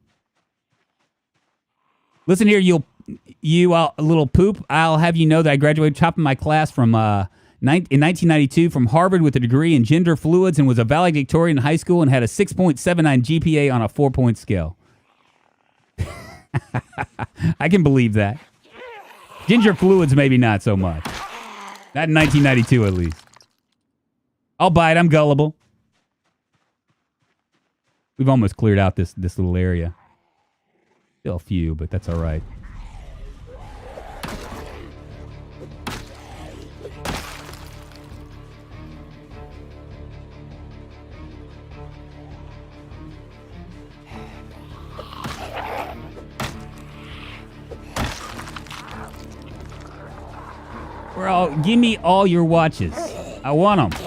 Listen here, you little poop. I'll have you know that I graduated top of my class from in 1992 from Harvard with a degree in gender fluids and was a valedictorian in high school and had a 6.79 GPA on a 4-point scale. I can believe that. Gender fluids, maybe not so much. Not in 1992, at least. I'll buy it. I'm gullible. We've almost cleared out this little area. Still a few, but that's all right. Give me all your watches. I want them.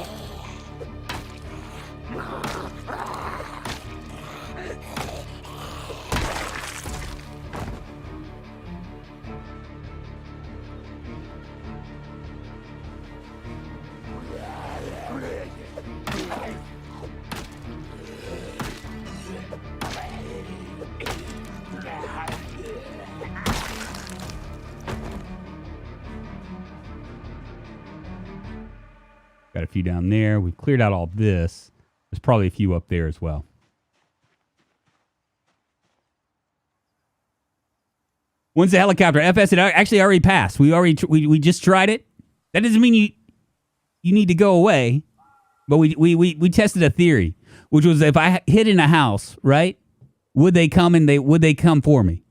Got a few down there. We've cleared out all this. There's probably a few up there as well. When's the helicopter? FS, it actually already passed. We just tried it. That doesn't mean you need to go away. But we tested a theory, which was if I hid in a house, right? Would they come would they come for me?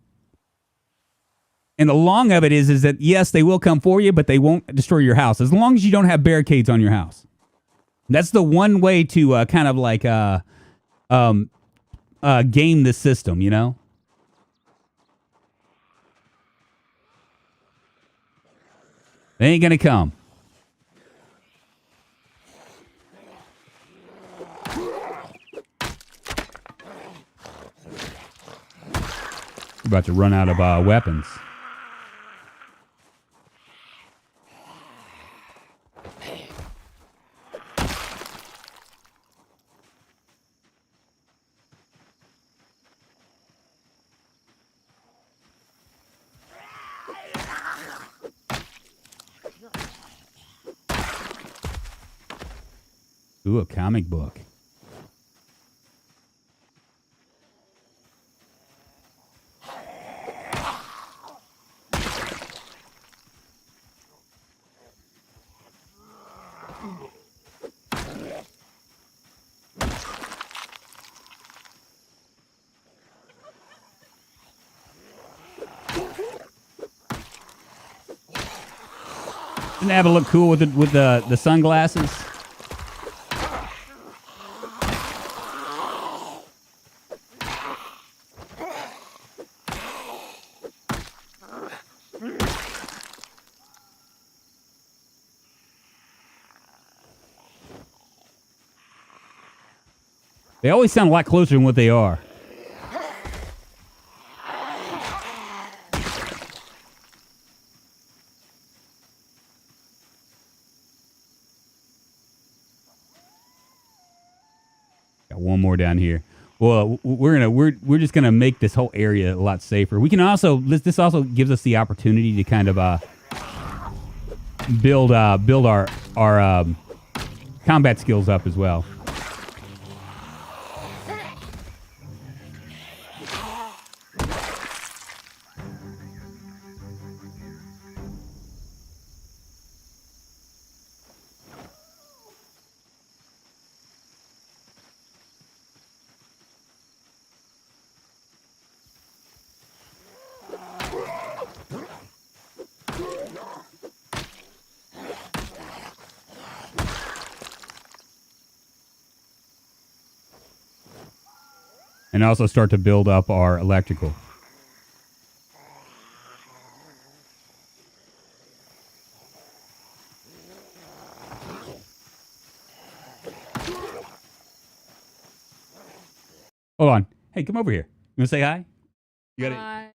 And the long of it is that, yes, they will come for you, but they won't destroy your house. As long as you don't have barricades on your house. That's the one way to kind of like game this system, you know? They ain't going to come. We're about to run out of weapons. Ooh, a comic book. Doesn't that look cool with the sunglasses? They always sound a lot closer than what they are. Got one more down here. Well, we're just gonna make this whole area a lot safer. We can also this also gives us the opportunity to kind of build our combat skills up as well. And also start to build up our electrical. Hold on. Hey, come over here. You want to say hi? You got it.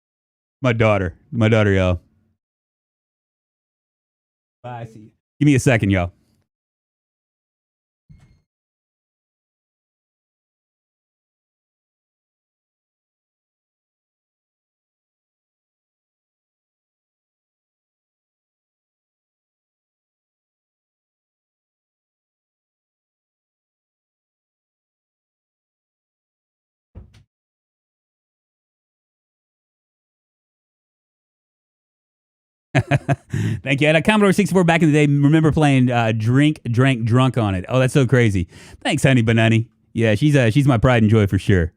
My daughter, y'all. Bye. See you. Give me a second, y'all. Thank you. I had a Commodore 64 back in the day. Remember playing Drunk on it. Oh, that's so crazy. Thanks, Honey Banani. Yeah, she's my pride and joy for sure.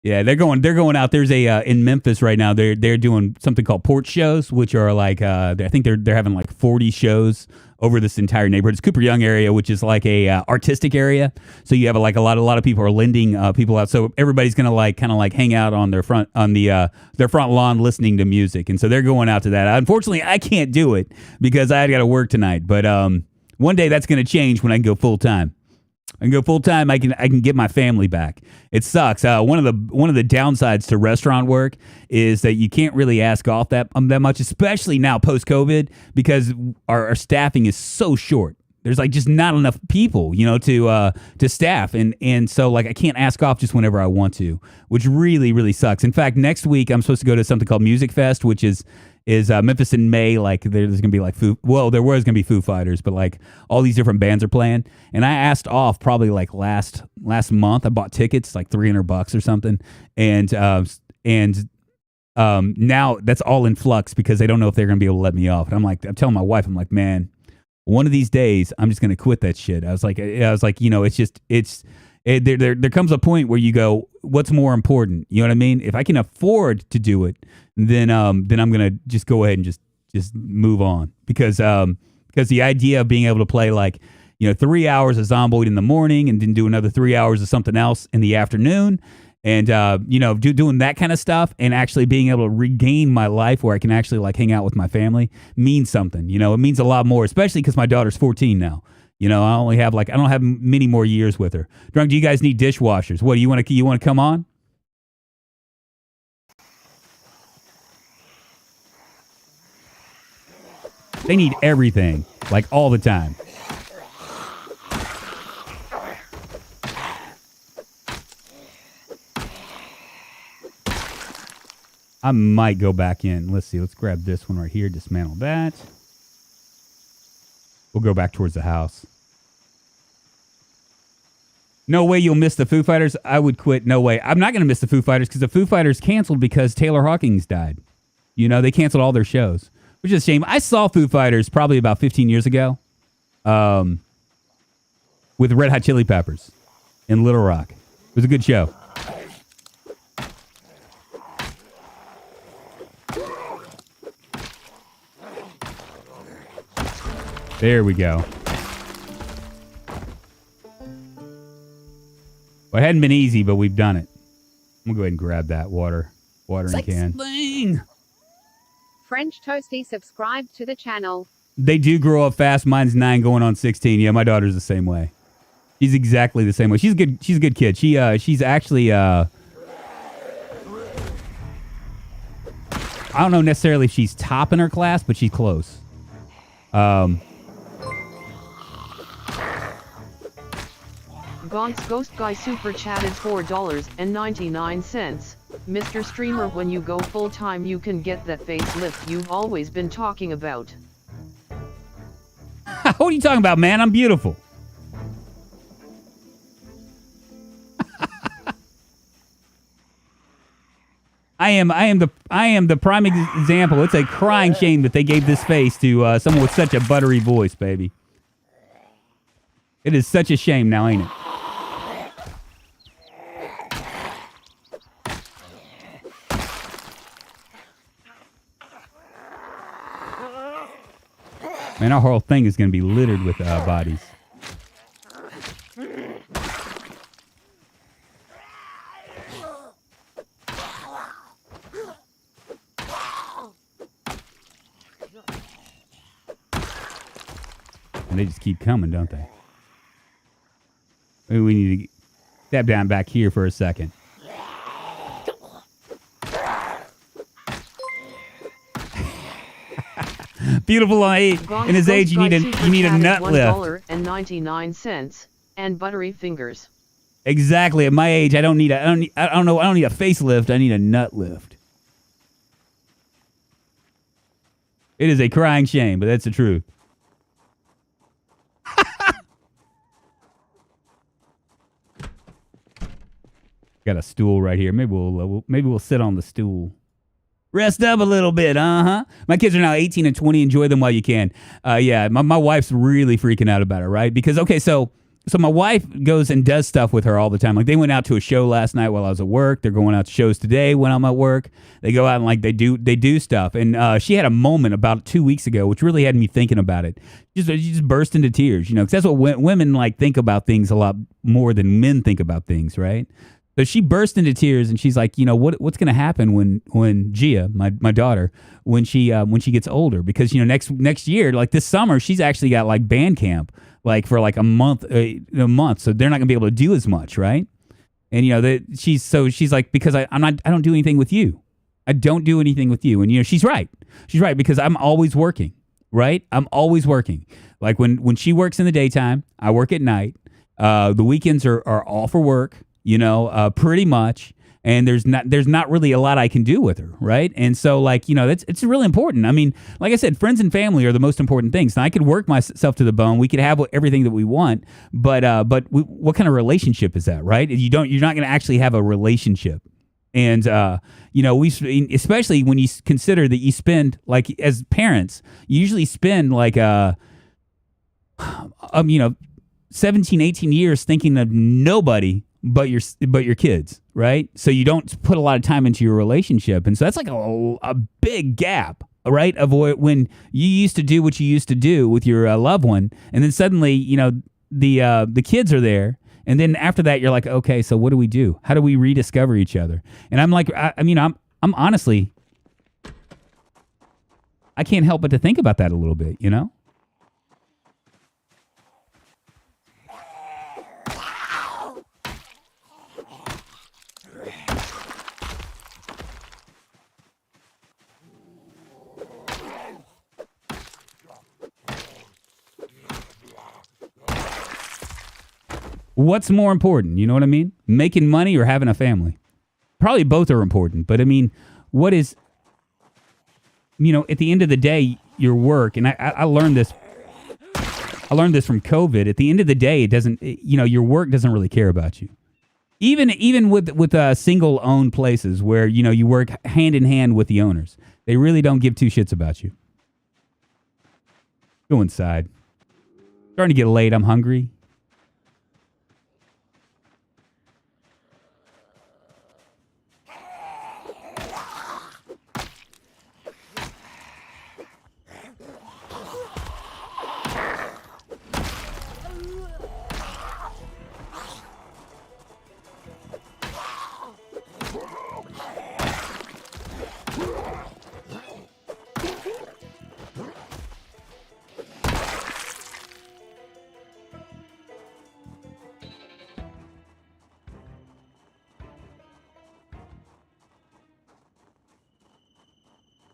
Yeah, they're going out. There's a in Memphis right now. They're doing something called porch shows, which are like I think they're having like 40 shows over this entire neighborhood. It's Cooper Young area, which is like a artistic area. So you have like a lot of people are lending people out. So everybody's gonna like kind of like hang out on their front lawn listening to music. And so they're going out to that. Unfortunately, I can't do it because I got to work tonight. But one day that's gonna change when I can go full time. I can go full time. I can get my family back. It sucks. One of the downsides to restaurant work is that you can't really ask off that much, especially now post COVID, because our staffing is so short. There's like just not enough people, to staff, and so like I can't ask off just whenever I want to, which really really sucks. In fact, next week I'm supposed to go to something called Music Fest, which is Memphis in May. Like there's gonna be like there was gonna be Foo Fighters, but like all these different bands are playing, and I asked off probably like last month. I bought tickets like $300 or something, and now that's all in flux because they don't know if they're gonna be able to let me off. And I'm telling my wife, I'm like, man, one of these days I'm just gonna quit that shit. I was like, there comes a point where you go, what's more important? You know what I mean? If I can afford to do it, then I'm gonna just go ahead and just move on because the idea of being able to play like 3 hours of Zomboid in the morning and then do another 3 hours of something else in the afternoon, and doing that kind of stuff and actually being able to regain my life where I can actually like hang out with my family means something. It means a lot more, especially because my daughter's 14 now. I don't have many more years with her. Drunk, do you guys need dishwashers? What do you want to come on? They need everything, like all the time. I might go back in. Let's see. Let's grab this one right here. Dismantle that. We'll go back towards the house. No way you'll miss the Foo Fighters. I would quit. No way. I'm not going to miss the Foo Fighters because the Foo Fighters canceled because Taylor Hawkins died. They canceled all their shows, which is a shame. I saw Foo Fighters probably about 15 years ago with Red Hot Chili Peppers in Little Rock. It was a good show. There we go. Well, it hadn't been easy, but we've done it. I'm going to go ahead and grab that watering can. Sling. French Toasty subscribed to the channel. They do grow up fast. Mine's 9 going on 16. Yeah, my daughter's the same way. She's exactly the same way. She's a good kid. She's actually I don't know necessarily if she's top in her class, but she's close. Gonks Ghost Guy super chatted $4.99. Mr. Streamer, when you go full time you can get that facelift you've always been talking about. What are you talking about, man? I'm beautiful. I am the prime example. It's a crying shame that they gave this face to someone with such a buttery voice, baby. It is such a shame now, ain't it? Man, our whole thing is going to be littered with bodies. And they just keep coming, don't they? Maybe we need to step down back here for a second. Beautiful in his age, you need a nut lift. $1.99 and buttery fingers. Exactly. At my age, I don't need a facelift. I need a nut lift. It is a crying shame, but that's the truth. Got a stool right here. Maybe we'll sit on the stool Rest up a little bit, My kids are now 18 and 20. Enjoy them while you can. Yeah, my wife's really freaking out about it, right? Because, okay, so my wife goes and does stuff with her all the time. Like, they went out to a show last night while I was at work. They're going out to shows today when I'm at work. They go out and, like, they do stuff. And she had a moment about 2 weeks ago, which really had me thinking about it. She just burst into tears, because that's what women, like, think about things a lot more than men think about things, right? So she burst into tears, and she's like, what's going to happen when Gia, my daughter, when she gets older? Because next year, like this summer, she's actually got like band camp, like for like a month. So they're not going to be able to do as much, right? And she's like, because I don't do anything with you. I don't do anything with you. And she's right. She's right, because I'm always working, right? I'm always working. Like when she works in the daytime, I work at night. The weekends are all for work. Pretty much. And there's not really a lot I can do with her, right? And so, like, it's really important. I mean, like I said, friends and family are the most important things. Now, I could work myself to the bone. We could have everything that we want, but what kind of relationship is that, right? You're not going to actually have a relationship. And especially when you consider that you spend, like, as parents, you usually spend like 17, 18 years thinking of nobody but your kids, right? So you don't put a lot of time into your relationship, and so that's like a big gap, right? Of when you used to do what you used to do with your loved one, and then suddenly the kids are there, and then after that you're like, okay, so what do we do? How do we rediscover each other? And I'm like, I'm honestly, I can't help but to think about that a little bit, What's more important? You know what I mean? Making money or having a family? Probably both are important. But I mean, what is, at the end of the day, your work, and I learned this. I learned this from COVID. At the end of the day, it doesn't, your work doesn't really care about you. Even with single owned places where, you work hand in hand with the owners, they really don't give two shits about you. Go inside. Starting to get late. I'm hungry.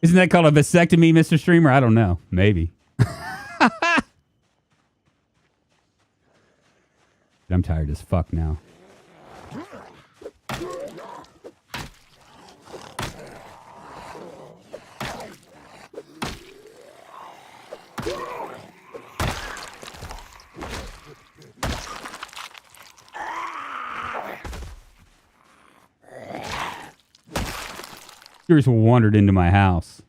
Isn't that called a vasectomy, Mr. Streamer? I don't know. Maybe. I'm tired as fuck now. Just wandered into my house.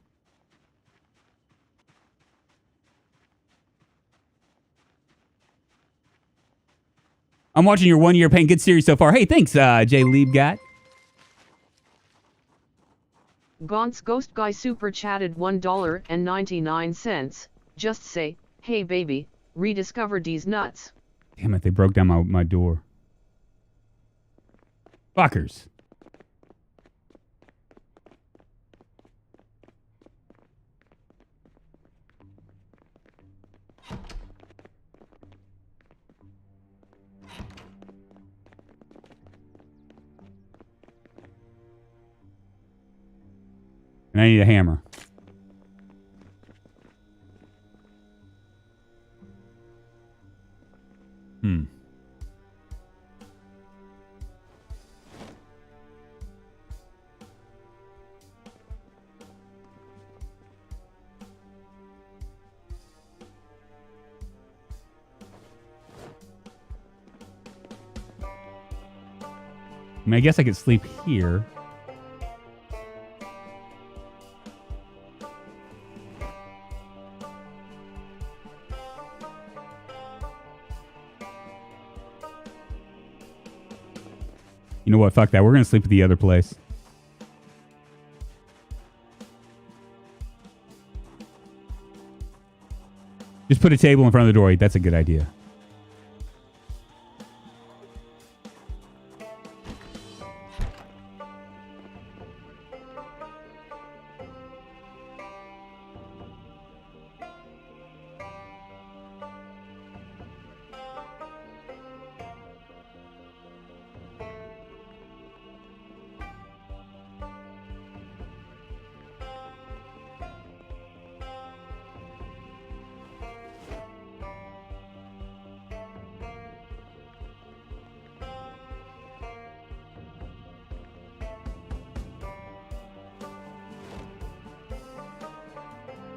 I'm watching your 1 year pain. Good series so far. Hey, thanks, Jay Liebgott. Gaunt's Ghost Guy super chatted $1.99. Just say, hey baby, rediscover these nuts. Damn it, they broke down my door. Fuckers. And I need a hammer. I mean, I guess I could sleep here. You know what? Fuck that. We're going to sleep at the other place. Just put a table in front of the door. That's a good idea.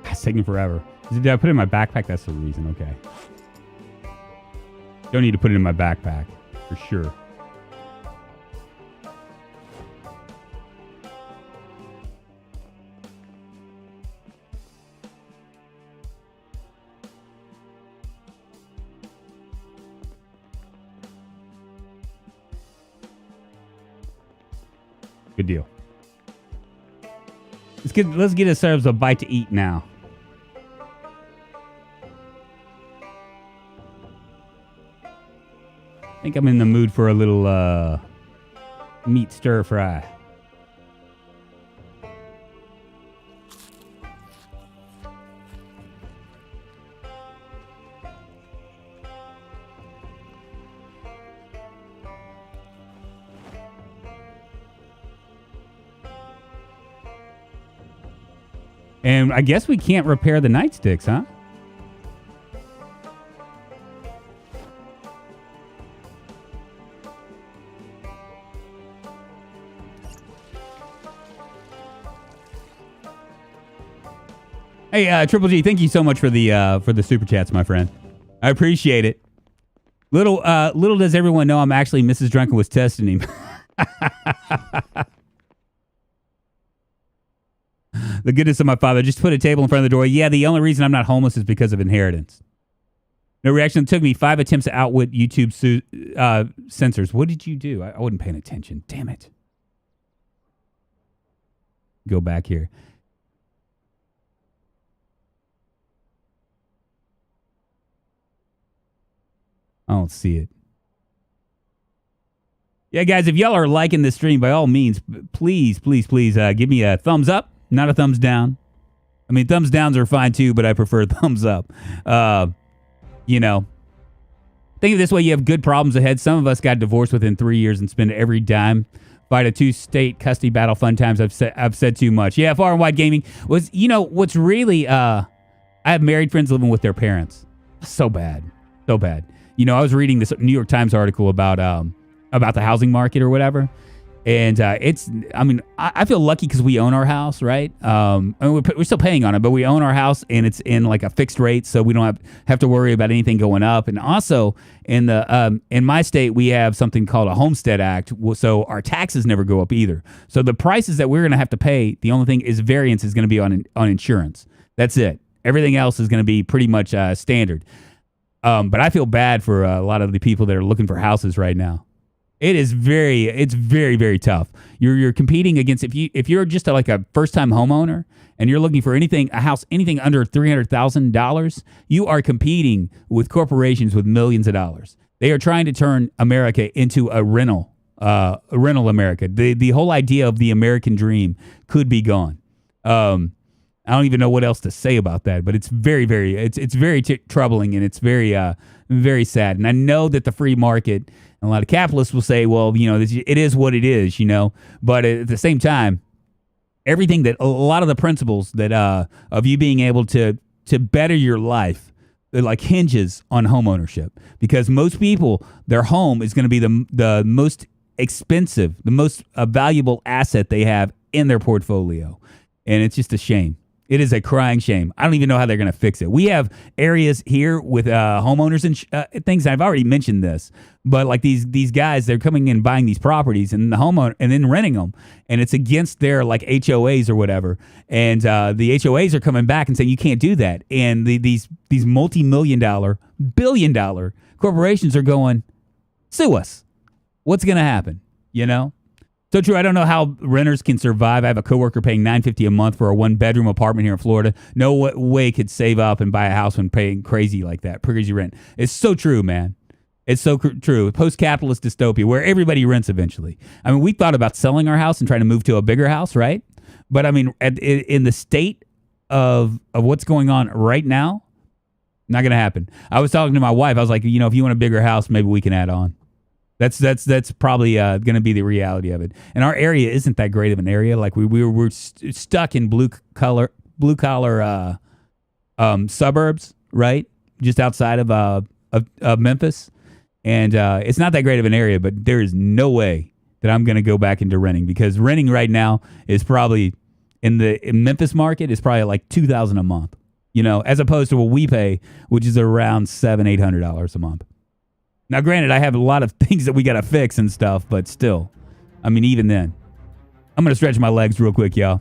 It's taking forever. Did I put it in my backpack? That's the reason. Okay. Don't need to put it in my backpack. For sure. Good deal. Let's get ourselves a bite to eat now. I think I'm in the mood for a little meat stir fry. And I guess we can't repair the nightsticks, huh? Hey, Triple G, thank you so much for the super chats, my friend. I appreciate it. Little does everyone know I'm actually Mrs. Drunken was testing him. The goodness of my father. Just put a table in front of the door. Yeah, the only reason I'm not homeless is because of inheritance. No reaction. It took me 5 attempts to outwit YouTube censors. What did you do? I wasn't paying attention. Damn it. Go back here. I don't see it. Yeah, guys, if y'all are liking this stream, by all means, please give me a thumbs up, not a thumbs down. I mean, thumbs downs are fine too, but I prefer thumbs up. You know, think of it this way: you have good problems ahead. Some of us got divorced within 3 years and spend every dime. Fight a 2-state custody battle. Fun times. I've said too much. Yeah, Far and Wide Gaming was. You know what's really? I have married friends living with their parents. So bad. You know, I was reading this New York Times article about the housing market or whatever. And I feel lucky because we own our house, right? I mean, we're still paying on it, but we own our house and it's in like a fixed rate. So we don't have to worry about anything going up. And also in my state, we have something called a Homestead Act. So our taxes never go up either. So the prices that we're going to have to pay, the only thing is variance is going to be on insurance. That's it. Everything else is going to be pretty much standard. But I feel bad for a lot of the people that are looking for houses right now. It's very, very tough. You're competing against, if you're just like a first time homeowner and you're looking for anything under $300,000, you are competing with corporations with millions of dollars. They are trying to turn America into a rental America. The whole idea of the American dream could be gone. I don't even know what else to say about that, but it's very, very troubling, and it's very, very sad. And I know that the free market and a lot of capitalists will say, well, you know, it is what it is, you know. But at the same time, everything that a lot of the principles that of you being able to better your life, it like hinges on home ownership, because most people, their home is going to be the most expensive, the most valuable asset they have in their portfolio, and it's just a shame. It is a crying shame. I don't even know how they're going to fix it. We have areas here with homeowners and things. I've already mentioned this, but like these guys, they're coming in buying these properties and the homeowner and then renting them, and it's against their like HOAs or whatever. And the HOAs are coming back and saying you can't do that. And these multi-million-dollar, billion-dollar corporations are going, sue us. What's going to happen? You know? So true. I don't know how renters can survive. I have a coworker paying $950 a month for a 1-bedroom apartment here in Florida. No way could save up and buy a house when paying crazy like that. Crazy rent. It's so true, man. It's so true. Post-capitalist dystopia where everybody rents eventually. I mean, we thought about selling our house and trying to move to a bigger house, right? But I mean, in the state of what's going on right now, not going to happen. I was talking to my wife. I was like, if you want a bigger house, maybe we can add on. That's probably going to be the reality of it. And our area isn't that great of an area. Like we're stuck in blue collar suburbs, right? Just outside of Memphis. And it's not that great of an area, but there is no way that I'm going to go back into renting because renting right now is probably in Memphis market is probably like $2,000 a month, as opposed to what we pay, which is around $700-800 a month. Now, granted, I have a lot of things that we got to fix and stuff, but still, I mean, even then, I'm going to stretch my legs real quick, y'all.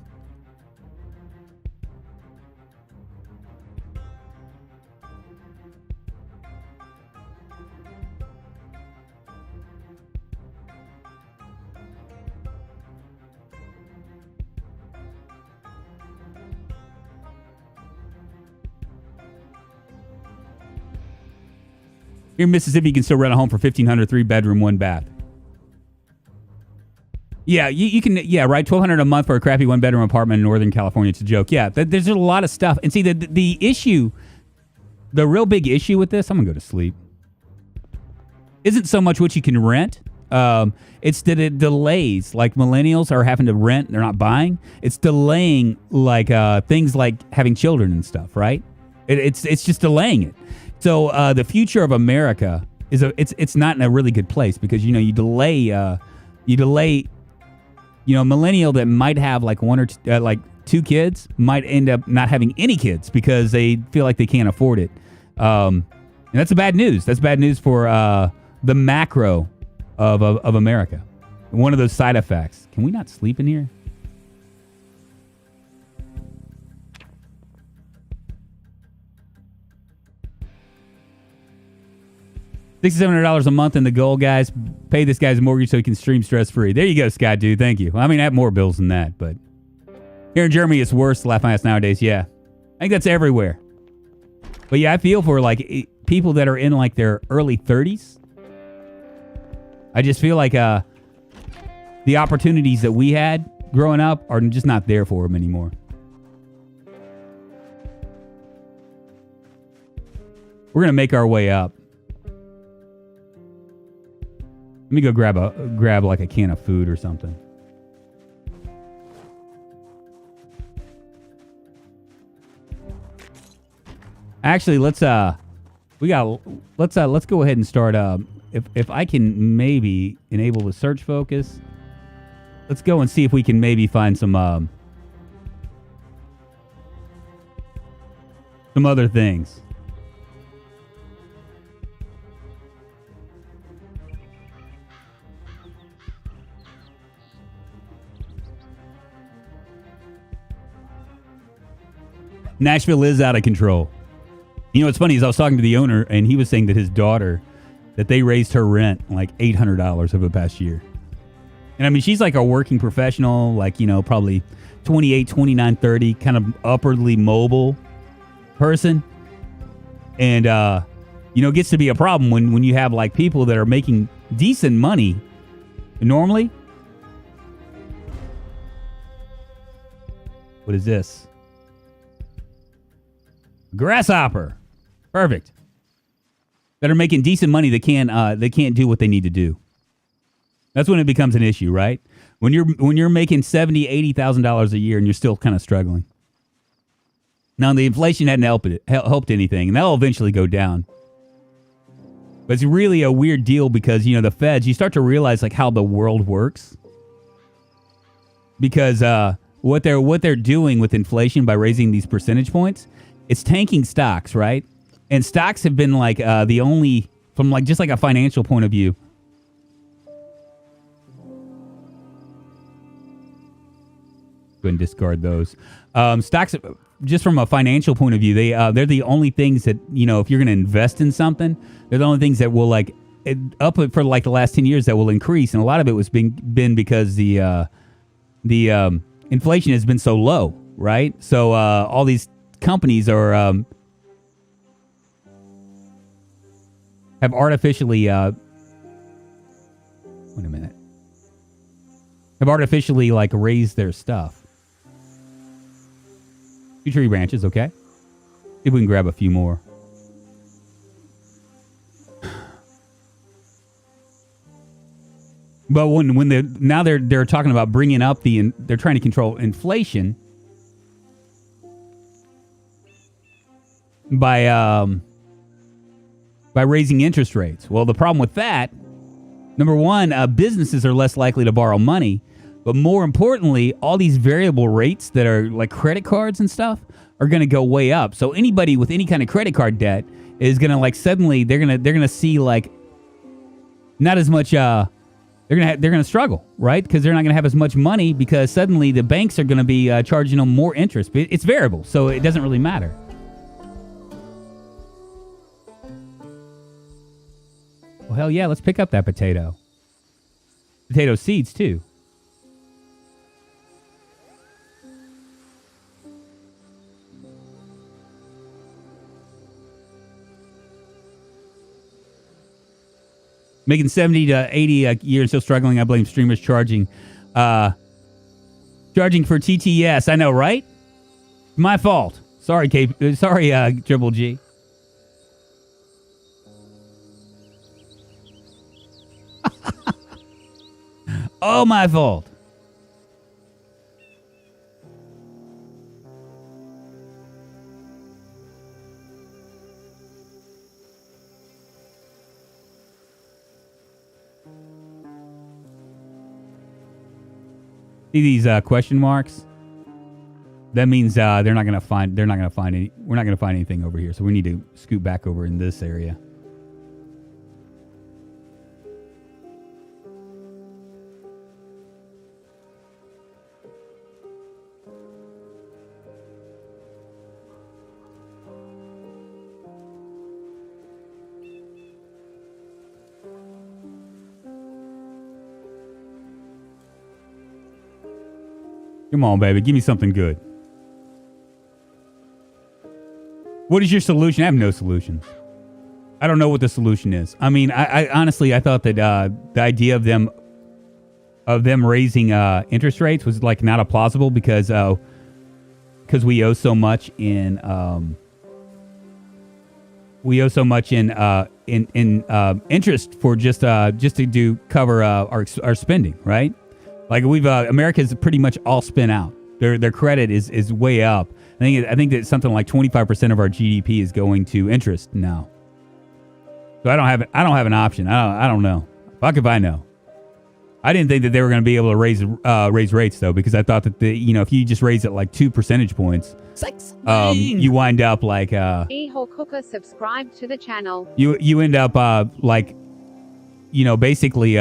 Here in Mississippi, you can still rent a home for $1,500, 3-bedroom, 1-bath. Yeah, you can. Yeah, right. $1,200 a month for a crappy 1-bedroom apartment in Northern California. It's a joke. Yeah, there's a lot of stuff. And see, the issue, the real big issue with this, I'm gonna go to sleep, isn't so much what you can rent. It's that it delays. Like millennials are having to rent; they're not buying. It's delaying like things like having children and stuff. Right? It's just delaying it. So the future of America is it's not in a really good place because you delay millennial that might have like one or two, like 2 kids might end up not having any kids because they feel like they can't afford it. And that's bad news. That's bad news for the macro of America. One of those side effects. Can we not sleep in here? $6,700 a month in the goal, guys. Pay this guy's mortgage so he can stream stress-free. There you go, Scott, dude. Thank you. I mean, I have more bills than that, but here in Germany, it's worse. Laugh my ass nowadays. Yeah, I think that's everywhere. But yeah, I feel for like people that are in like their early 30s. I just feel like the opportunities that we had growing up are just not there for them anymore. We're gonna make our way up. Let me go grab like a can of food or something. Actually, let's go ahead and start. If I can maybe enable the search focus, let's go and see if we can maybe find some other things. Nashville is out of control. What's funny is I was talking to the owner, and he was saying that his daughter, that they raised her rent like $800 over the past year. And I mean, she's like a working professional, like, probably 28, 29, 30, kind of upwardly mobile person. And, it gets to be a problem when you have like people that are making decent money normally. What is this? Grasshopper. Perfect. That are making decent money they can't do what they need to do. That's when it becomes an issue, right? When you're making $70,000, $80,000 a year and you're still kind of struggling. Now the inflation hadn't helped anything, and that'll eventually go down. But it's really a weird deal because the feds, you start to realize like how the world works. Because what they're doing with inflation by raising these percentage points, it's tanking stocks, right? And stocks have been like the only, from like just like a financial point of view. Go ahead and discard those. Stocks, just from a financial point of view, they're the only things that, if you're going to invest in something, they're the only things that will like up for like the last 10 years that will increase, and a lot of it was been because the inflation has been so low, right? So all these companies are have artificially wait a minute, have artificially like raised their stuff. 2 tree branches, okay. See if we can grab a few more. But when they're talking about bringing up they're trying to control inflation by raising interest rates. Well, the problem with that, number one, businesses are less likely to borrow money, but more importantly, all these variable rates that are like credit cards and stuff are going to go way up. So anybody with any kind of credit card debt is going to like suddenly they're going to see like not as much. They're gonna struggle, right? Because they're not gonna have as much money because suddenly the banks are gonna be charging them more interest. But it's variable, so it doesn't really matter. Well, hell yeah, let's pick up that potato. Potato seeds too. Making 70 to 80 a year and still struggling. I blame streamers charging for TTS. I know, right? My fault. Sorry, Triple G. Oh, my fault. See these question marks? That means they're not gonna find any. We're not gonna find anything over here, so we need to scoot back over in this area. Come on, baby. Give me something good. What is your solution? I have no solution. I don't know what the solution is. I mean, I honestly, I thought that the idea of them raising interest rates was like not a plausible because we owe so much in interest for just to cover our spending, right? Like America's pretty much all spent out. Their credit is way up. I think that something like 25% of our GDP is going to interest now. So I don't have an option. I don't know. Fuck if I know. I didn't think that they were going to be able to raise rates though, because I thought that if you just raise it like 2 percentage points, you wind up like Ehor Cooker, subscribe to the channel. You end up basically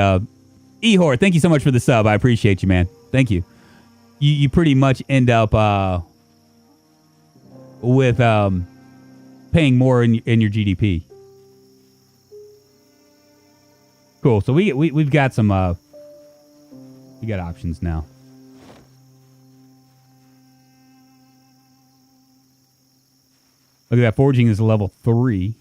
Ehor, thank you so much for the sub. I appreciate you, man. Thank you. You pretty much end up with paying more in your GDP. Cool. So we've got some we got options now. Look at that. Foraging is level 3.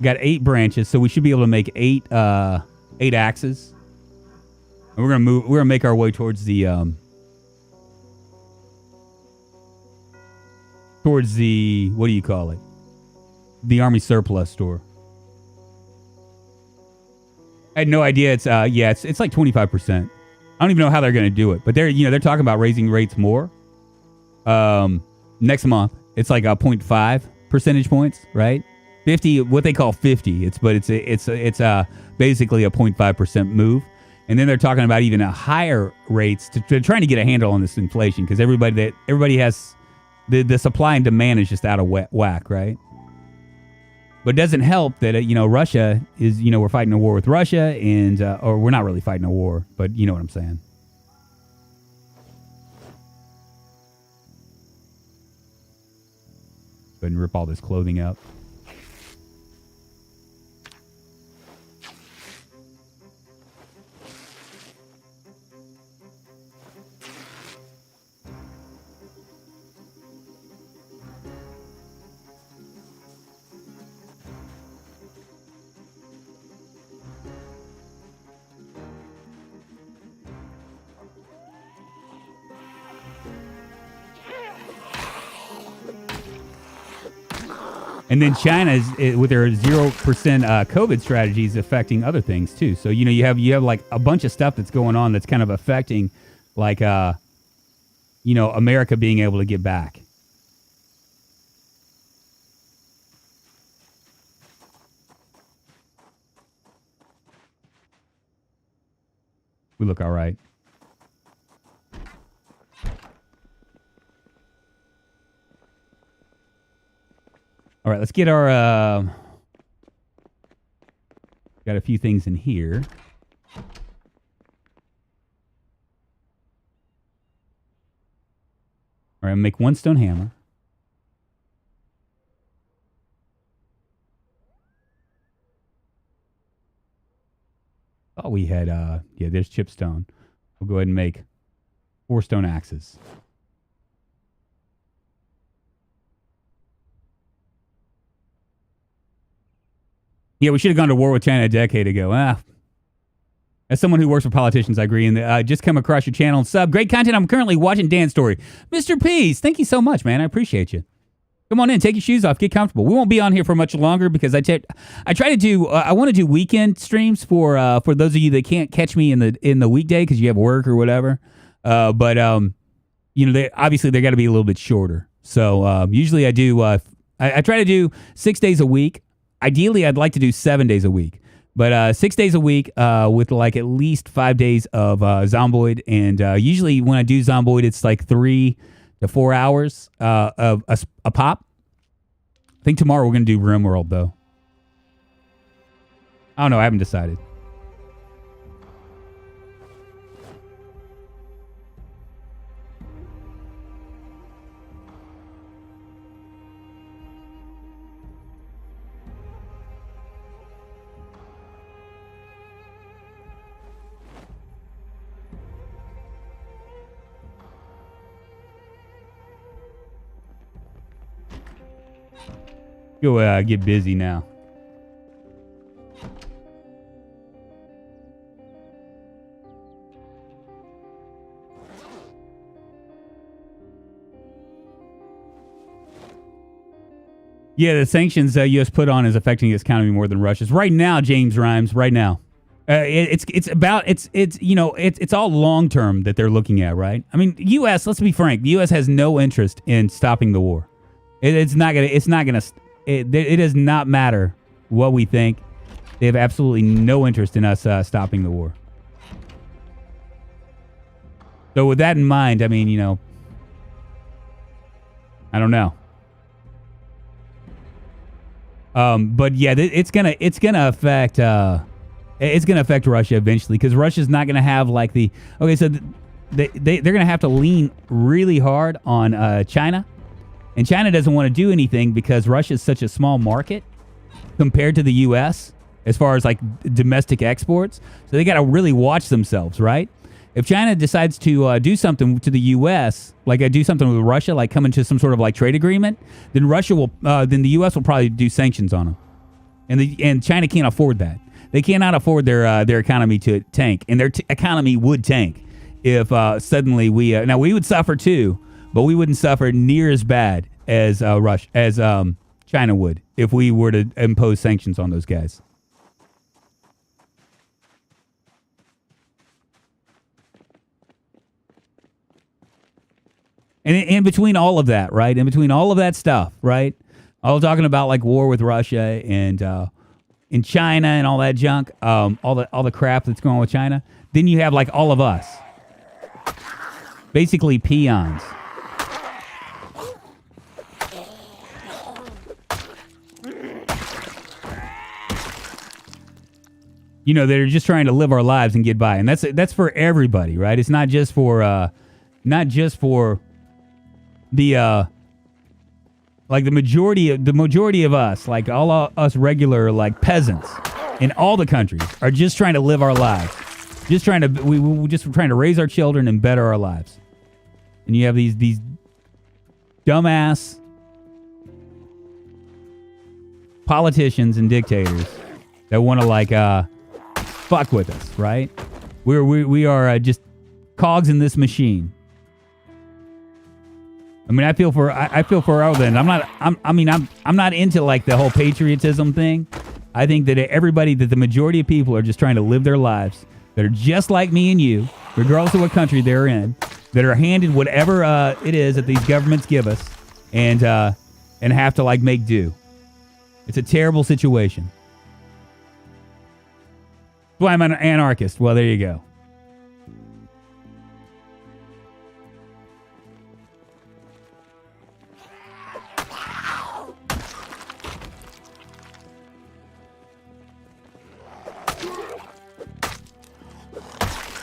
Got 8 branches, so we should be able to make 8 axes. And we're gonna make our way towards the what do you call it? The Army Surplus store. I had no idea. It's like 25%. I don't even know how they're gonna do it, but they're talking about raising rates more. Next month it's like a 0.5 percentage points, right? 50, what they call 50. It's basically a 0.5% move, and then they're talking about even a higher rates to trying to get a handle on this inflation because everybody has the supply and demand is just out of whack, right? But it doesn't help that Russia is we're fighting a war with Russia and or we're not really fighting a war, but you know what I'm saying. ahead and rip all this clothing up. And then China is with their 0% COVID strategies affecting other things too. So you have like a bunch of stuff that's going on that's kind of affecting like America being able to get back. We look all right. All right, let's get our... got a few things in here. All right, make one stone hammer. Oh, we had... yeah, there's chipstone. We'll go ahead and make 4 stone axes. Yeah, we should have gone to war with China a decade ago. As someone who works for politicians, I agree. And just come across your channel and sub. Great content. I'm currently watching Dan's story. Mr. Peace, thank you so much, man. I appreciate you. Come on in, take your shoes off, get comfortable. We won't be on here for much longer because I try to do. I want to do weekend streams for those of you that can't catch me in the weekday because you have work or whatever. But obviously they got to be a little bit shorter. So usually I do. I try to do 6 days a week. Ideally, I'd like to do 7 days a week, but 6 days a week with like at least 5 days of Zomboid. And usually when I do Zomboid, it's like 3 to 4 hours of a pop. I think tomorrow we're going to do RimWorld, though. I don't know. I haven't decided. Go get busy now. Yeah, the sanctions U.S. put on is affecting its economy more than Russia's. Right now, James Rhymes, right now. It's all long term that they're looking at, right? I mean, U.S. Let's be frank. The U.S. has no interest in stopping the war. It does not matter what we think. They have absolutely no interest in us stopping the war. So with that in mind, I mean, I don't know. But yeah, it's gonna affect Russia eventually because Russia's not gonna have like they're gonna have to lean really hard on China. And China doesn't want to do anything because Russia is such a small market compared to the U.S. as far as like domestic exports. So they got to really watch themselves, right? If China decides to do something to the U.S., like do something with Russia, like come into some sort of like trade agreement, then then the U.S. will probably do sanctions on them. And China can't afford that. They cannot afford their economy to tank, and their economy would tank if suddenly we would suffer too. But we wouldn't suffer near as bad as China would if we were to impose sanctions on those guys. And in between all of that, right? In between all of that stuff, right? All talking about like war with Russia and in China and all that junk, all the crap that's going on with China. Then you have like all of us, basically peons. They're just trying to live our lives and get by, and that's for everybody, right? It's not just for the Like the majority of us, like all us regular like peasants in all the countries, are just trying to live our lives. Just trying to we just trying to raise our children and better our lives. And you have these dumbass politicians and dictators that want to like fuck with us, right? We are just cogs in this machine. I mean, I feel for all of them. I'm not into like the whole patriotism thing. I think that the majority of people are just trying to live their lives that are just like me and you, regardless of what country they're in, that are handed whatever it is that these governments give us, and have to like make do. It's a terrible situation. That's why I'm an anarchist. Well, there you go.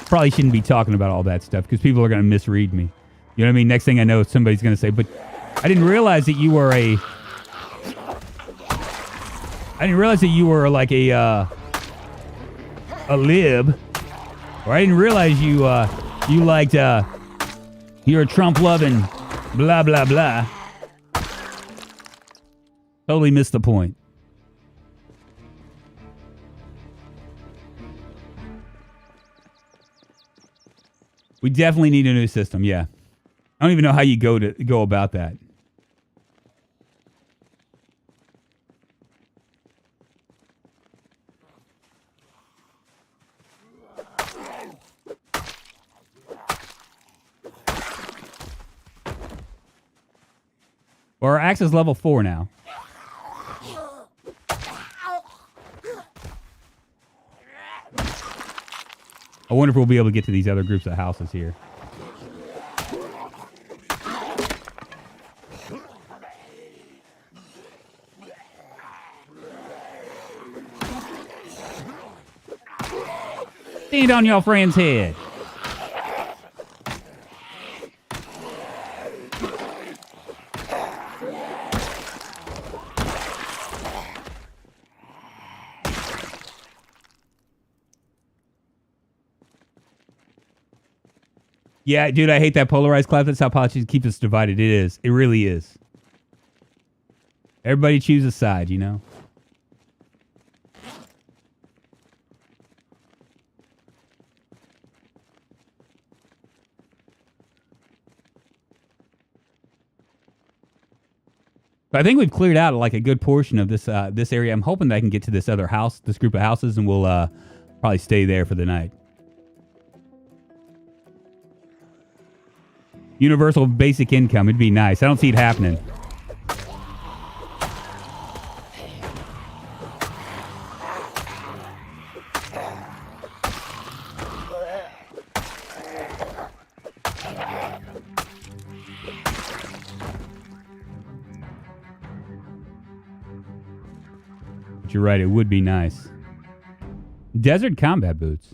Probably shouldn't be talking about all that stuff because people are going to misread me. You know what I mean? Next thing I know, somebody's going to say, but I didn't realize that you were like a lib, or I didn't realize you liked you're a Trump loving blah blah blah. Totally missed the point. We definitely need a new system. Yeah, I don't even know how you go about that. Well, our axe is level 4 now. I wonder if we'll be able to get to these other groups of houses here. Stand on your friend's head. Yeah, dude, I hate that polarized class. That's how politics keep us divided. It is. It really is. Everybody choose a side, you know? But I think we've cleared out like a good portion of this area. I'm hoping that I can get to this other house, this group of houses, and we'll probably stay there for the night. Universal basic income. It'd be nice. I don't see it happening. But you're right. It would be nice. Desert combat boots.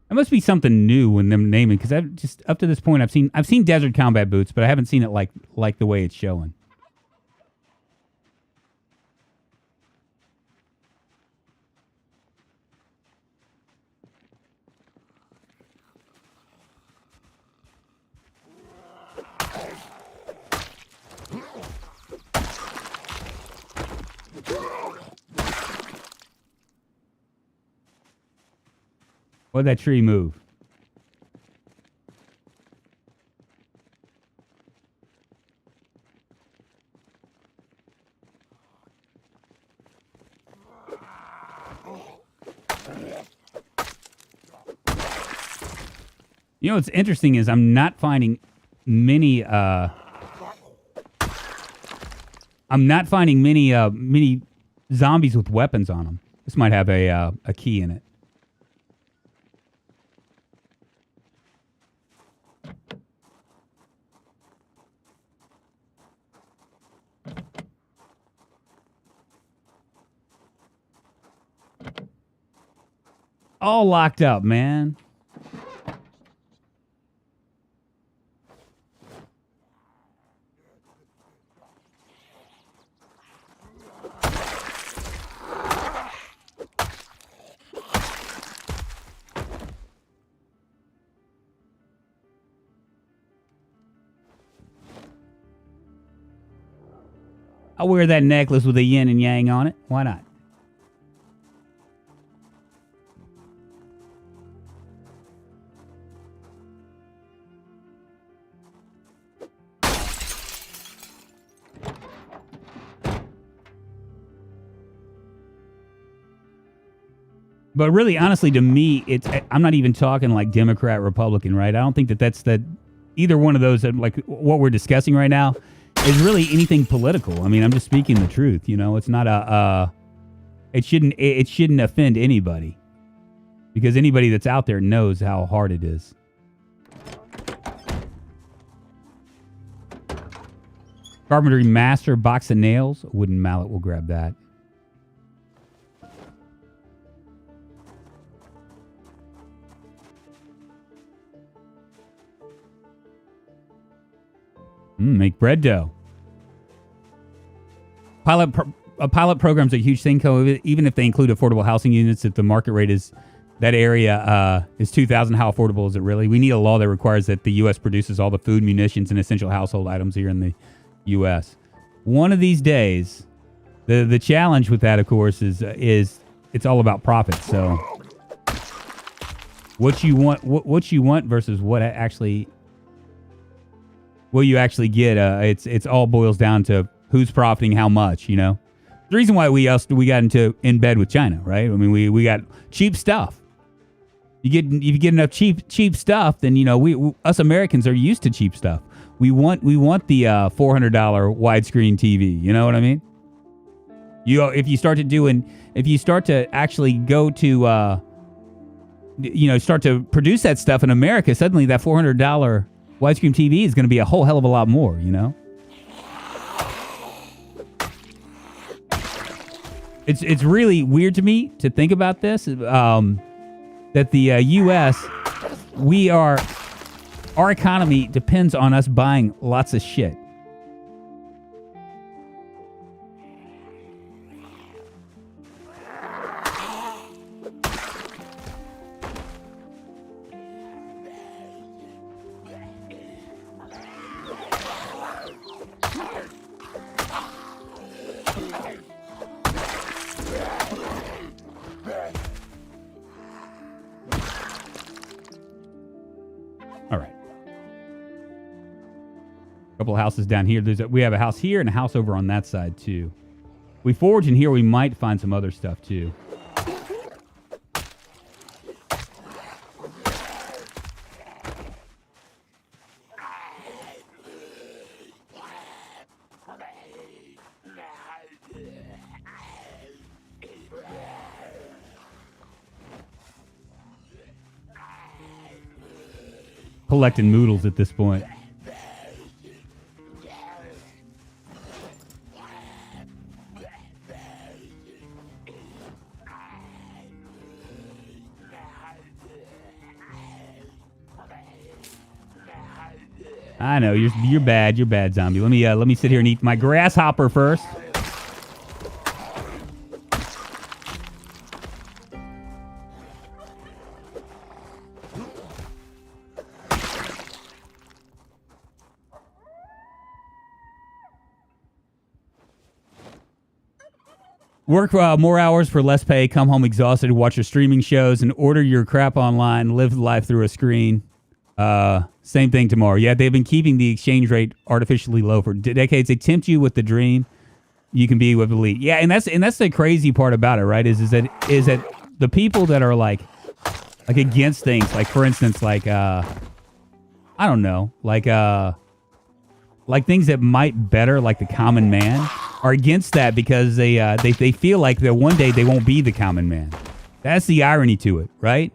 That must be something new in them naming, because I've just up to this point I've seen desert combat boots, but I haven't seen it like the way it's showing. What'd that tree move? You know what's interesting is I'm not finding many many zombies with weapons on them. This might have a key in it. All locked up, man. I'll wear that necklace with a yin and yang on it. Why not? But really, honestly, to me, I'm not even talking like Democrat, Republican, right? I don't think that's either one of those, like what we're discussing right now, is really anything political. I mean, I'm just speaking the truth, you know? It's not it shouldn't offend anybody. Because anybody that's out there knows how hard it is. Carpentry Master, box of nails. Wooden mallet, we'll grab that. Make bread dough. Pilot programs are a huge thing, even if they include affordable housing units. If the market rate is that area is $2,000, how affordable is it really? We need a law that requires that the U.S. produces all the food, munitions, and essential household items here in the U.S. One of these days, the challenge with that, of course, is it's all about profit. So, what you want versus what you actually get. It's all boils down to who's profiting how much, you know? The reason why we got in bed with China, right? I mean, we got cheap stuff. If you get enough cheap stuff, then, you know, us Americans are used to cheap stuff. We want the $400 widescreen TV. You know what I mean? If you start to actually go to start to produce that stuff in America, suddenly that $400 widescreen TV is going to be a whole hell of a lot more, you know? It's really weird to me to think about this, that the U.S., our economy depends on us buying lots of shit. Couple of houses down here. We have a house here and a house over on that side too. We forage in here. We might find some other stuff too. Collecting noodles at this point. I know you're bad. You're bad, zombie. Let me sit here and eat my grasshopper first. Work more hours for less pay. Come home exhausted. Watch your streaming shows and order your crap online. Live life through a screen. Same thing tomorrow. Yeah, they've been keeping the exchange rate artificially low for decades. They tempt you with the dream you can be with elite. Yeah, and that's the crazy part about it, right? Is that the people that are like against things, like for instance, like I don't know, like things that might better like the common man are against that because they feel like that one day they won't be the common man. That's the irony to it, right?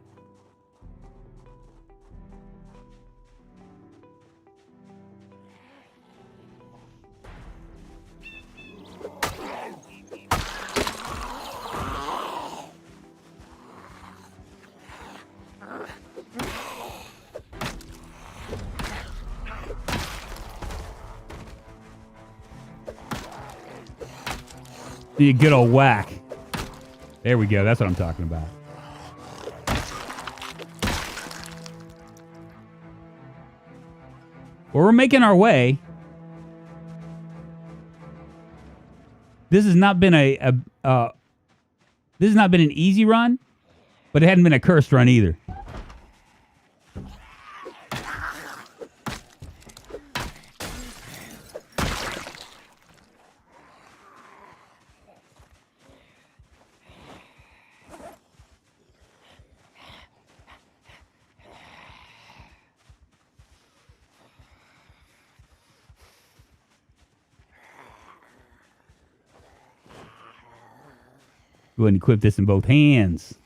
Be a good old whack. There we go. That's what I'm talking about. Well, we're making our way. this has not been this has not been an easy run, but it hadn't been a cursed run either. Go ahead and equip this in both hands.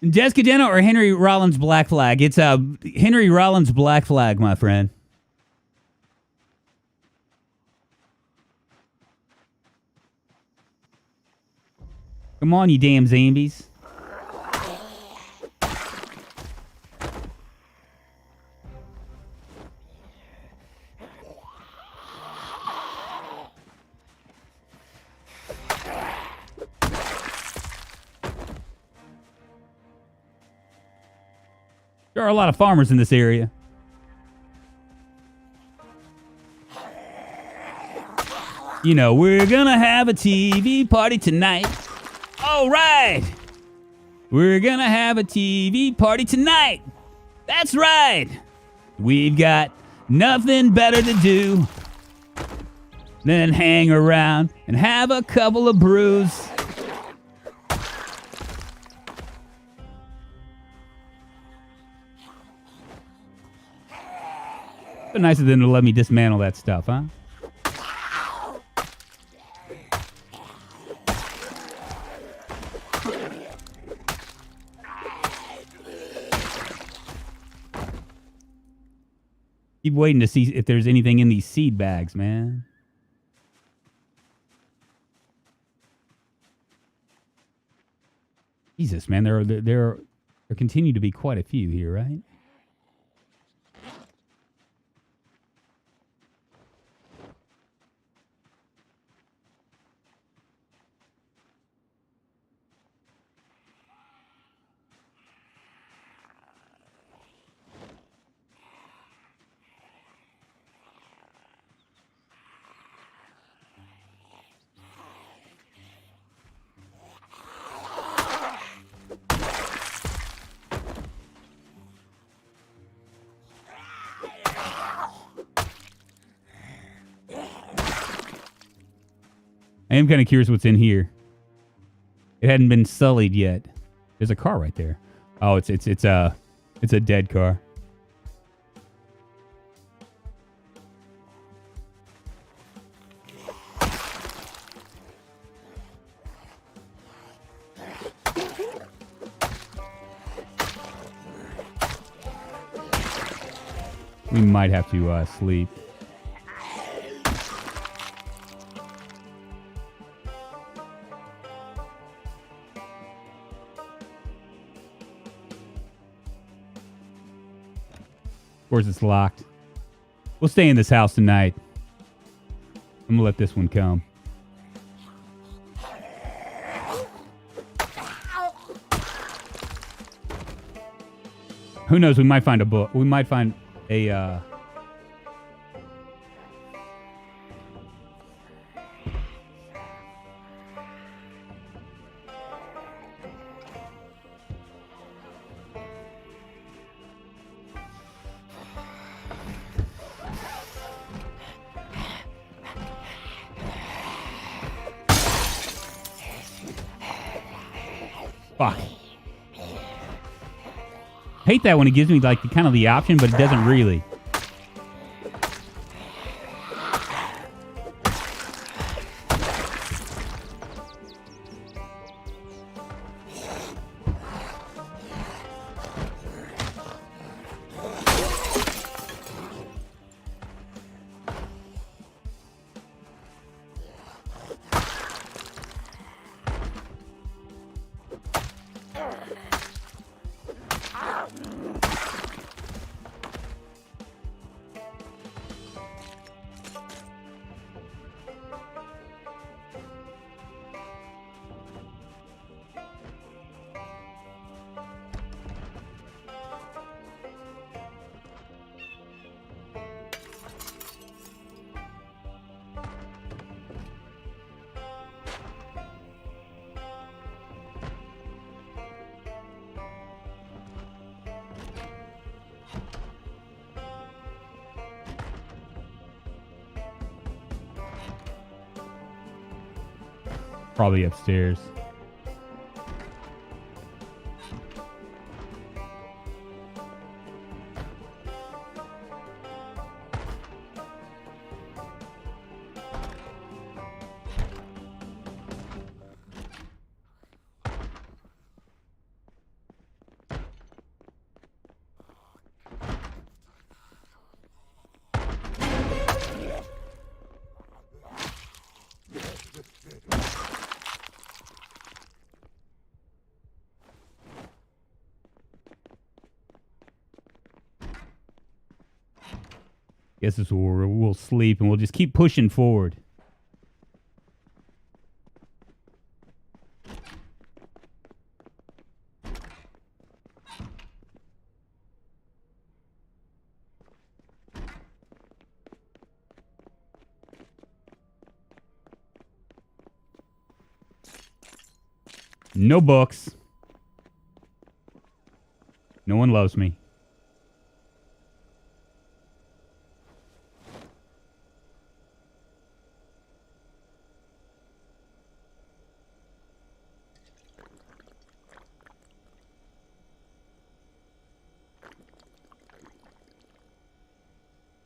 Jessica Deno or Henry Rollins Black Flag? It's Henry Rollins Black Flag, my friend. Come on, you damn zombies. There are a lot of farmers in this area. You know, we're gonna have a TV party tonight. All right. We're gonna have a TV party tonight. That's right. We've got nothing better to do than hang around and have a couple of brews. But nice of them to let me dismantle that stuff, huh? Keep waiting to see if there's anything in these seed bags, man. Jesus, man, there continue to be quite a few here, right? I am kind of curious what's in here. It hadn't been sullied yet. There's a car right there. Oh, it's a dead car. We might have to sleep. Of course, it's locked. We'll stay in this house tonight. I'm gonna let this one come. Who knows? We might find a book. We might find a. Fuck. Hate that when it gives me like kind of the option, but it doesn't really. Probably upstairs. Guess this will we'll sleep and we'll just keep pushing forward. No books. No one loves me.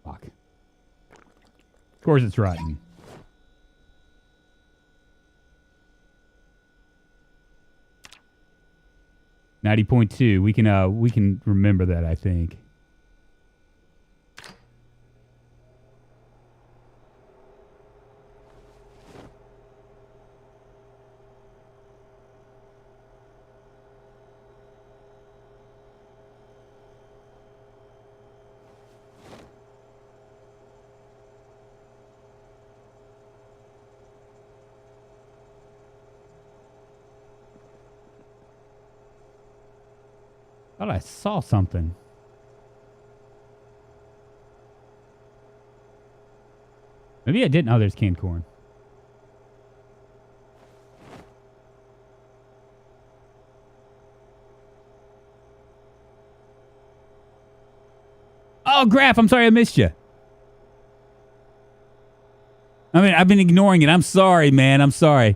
Fuck. Of course it's rotten. $90.2. We can remember that, I think. Thought I saw something. Maybe I didn't. Oh, there's canned corn. Oh, Graph, I'm sorry I missed you. I mean, I've been ignoring it. I'm sorry, man. I'm sorry.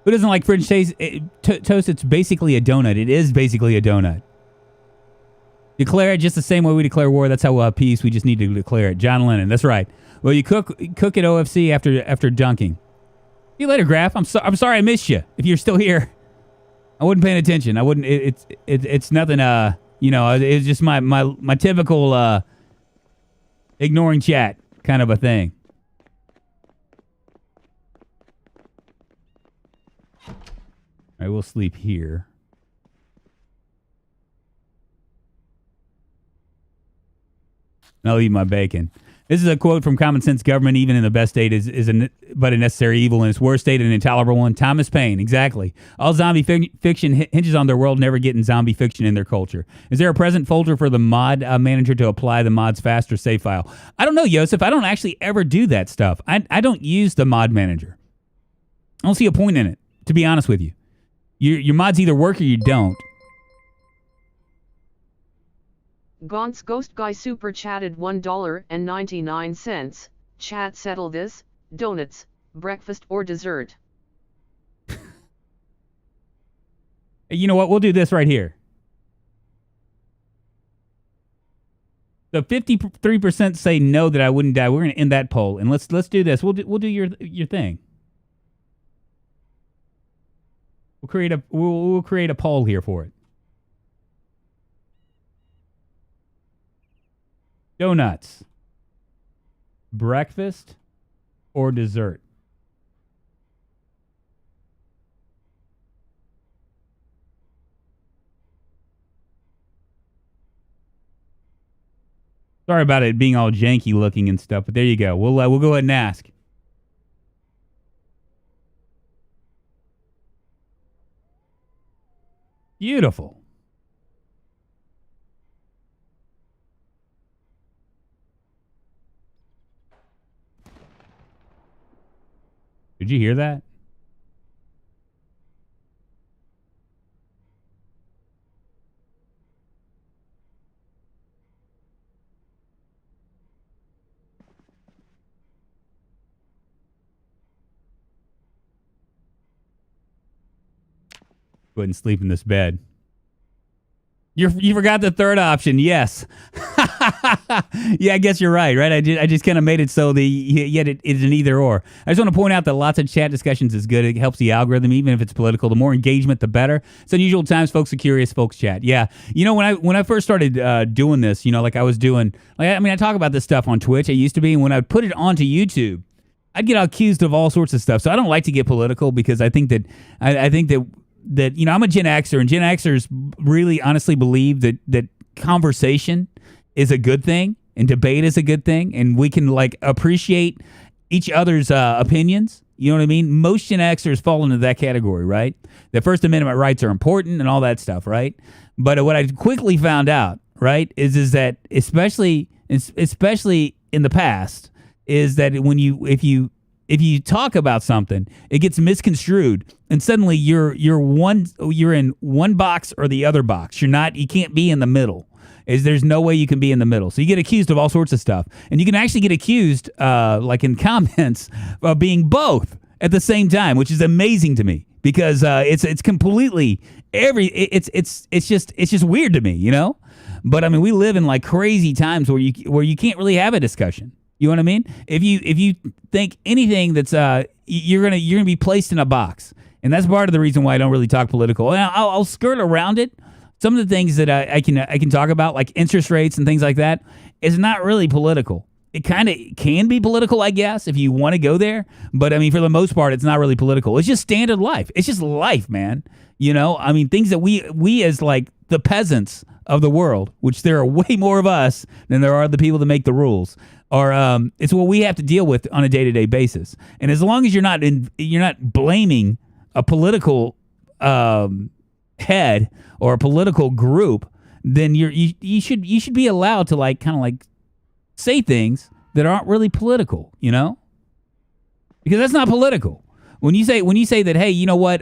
Who doesn't like French toast? It's basically a donut. It is basically a donut. Declare it just the same way we declare war. That's how we'll have peace. We just need to declare it. John Lennon. That's right. Well, you cook at OFC after dunking. See you later, Graph. I'm sorry I missed you. If you're still here, I wasn't paying attention. I wouldn't. It's nothing. It's just my typical ignoring chat kind of a thing. All right, we'll sleep here. And I'll eat my bacon. This is a quote from Common Sense Government. Even in the best state is but a necessary evil. In its worst state, an intolerable one. Thomas Paine. Exactly. All zombie fiction hinges on their world never getting zombie fiction in their culture. Is there a present folder for the mod manager to apply the mod's fast or save file? I don't know, Joseph. I don't actually ever do that stuff. I don't use the mod manager. I don't see a point in it, to be honest with you. Your mods either work or you don't. Gaunt's Ghost Guy super chatted $1.99. Chat, settle this. Donuts, breakfast or dessert? You know what? We'll do this right here. So 53% say no, that I wouldn't die. We're going to end that poll, and let's do this. We'll do your thing. We'll create a poll here for it. Donuts, breakfast, or dessert? Sorry about it being all janky looking and stuff, but there you go. We'll go ahead and ask. Beautiful. Did you hear that? Go ahead and sleep in this bed. You forgot the third option. Yes. Yeah, I guess you're right. I just kind of made it so yet it is an either or. I just want to point out that lots of chat discussions is good. It helps the algorithm, even if it's political. The more engagement, the better. It's unusual times. Folks are curious. Folks chat. Yeah. When I first started doing this, like I was doing, I talk about this stuff on Twitch. I used to be, and when I would put it onto YouTube, I'd get accused of all sorts of stuff. So I don't like to get political because I think that I'm a Gen Xer, and Gen Xers really honestly believe that conversation is a good thing and debate is a good thing, and we can appreciate each other's opinions. You know what I mean? Most Gen Xers fall into that category, right? The First Amendment rights are important and all that stuff, right? But what I quickly found out, right, is that especially in the past, is that if you talk about something, it gets misconstrued, and suddenly you're in one box or the other box. You can't be in the middle. There's no way you can be in the middle. So you get accused of all sorts of stuff, and you can actually get accused, in comments, of being both at the same time, which is amazing to me because it's completely it's just weird to me, But we live in crazy times where you can't really have a discussion. You know what I mean? If you think anything that's you're gonna be placed in a box, and that's part of the reason why I don't really talk political. And I'll skirt around it. Some of the things that I can talk about, like interest rates and things like that, is not really political. It kind of can be political, I guess, if you want to go there. But for the most part, it's not really political. It's just standard life. It's just life, man. Things that we as the peasants of the world, which there are way more of us than there are the people that make the rules. Or it's what we have to deal with on a day-to-day basis. And as long as you're not blaming a political head or a political group, then you should be allowed to say things that aren't really political, because that's not political. When you say that, hey, you know what?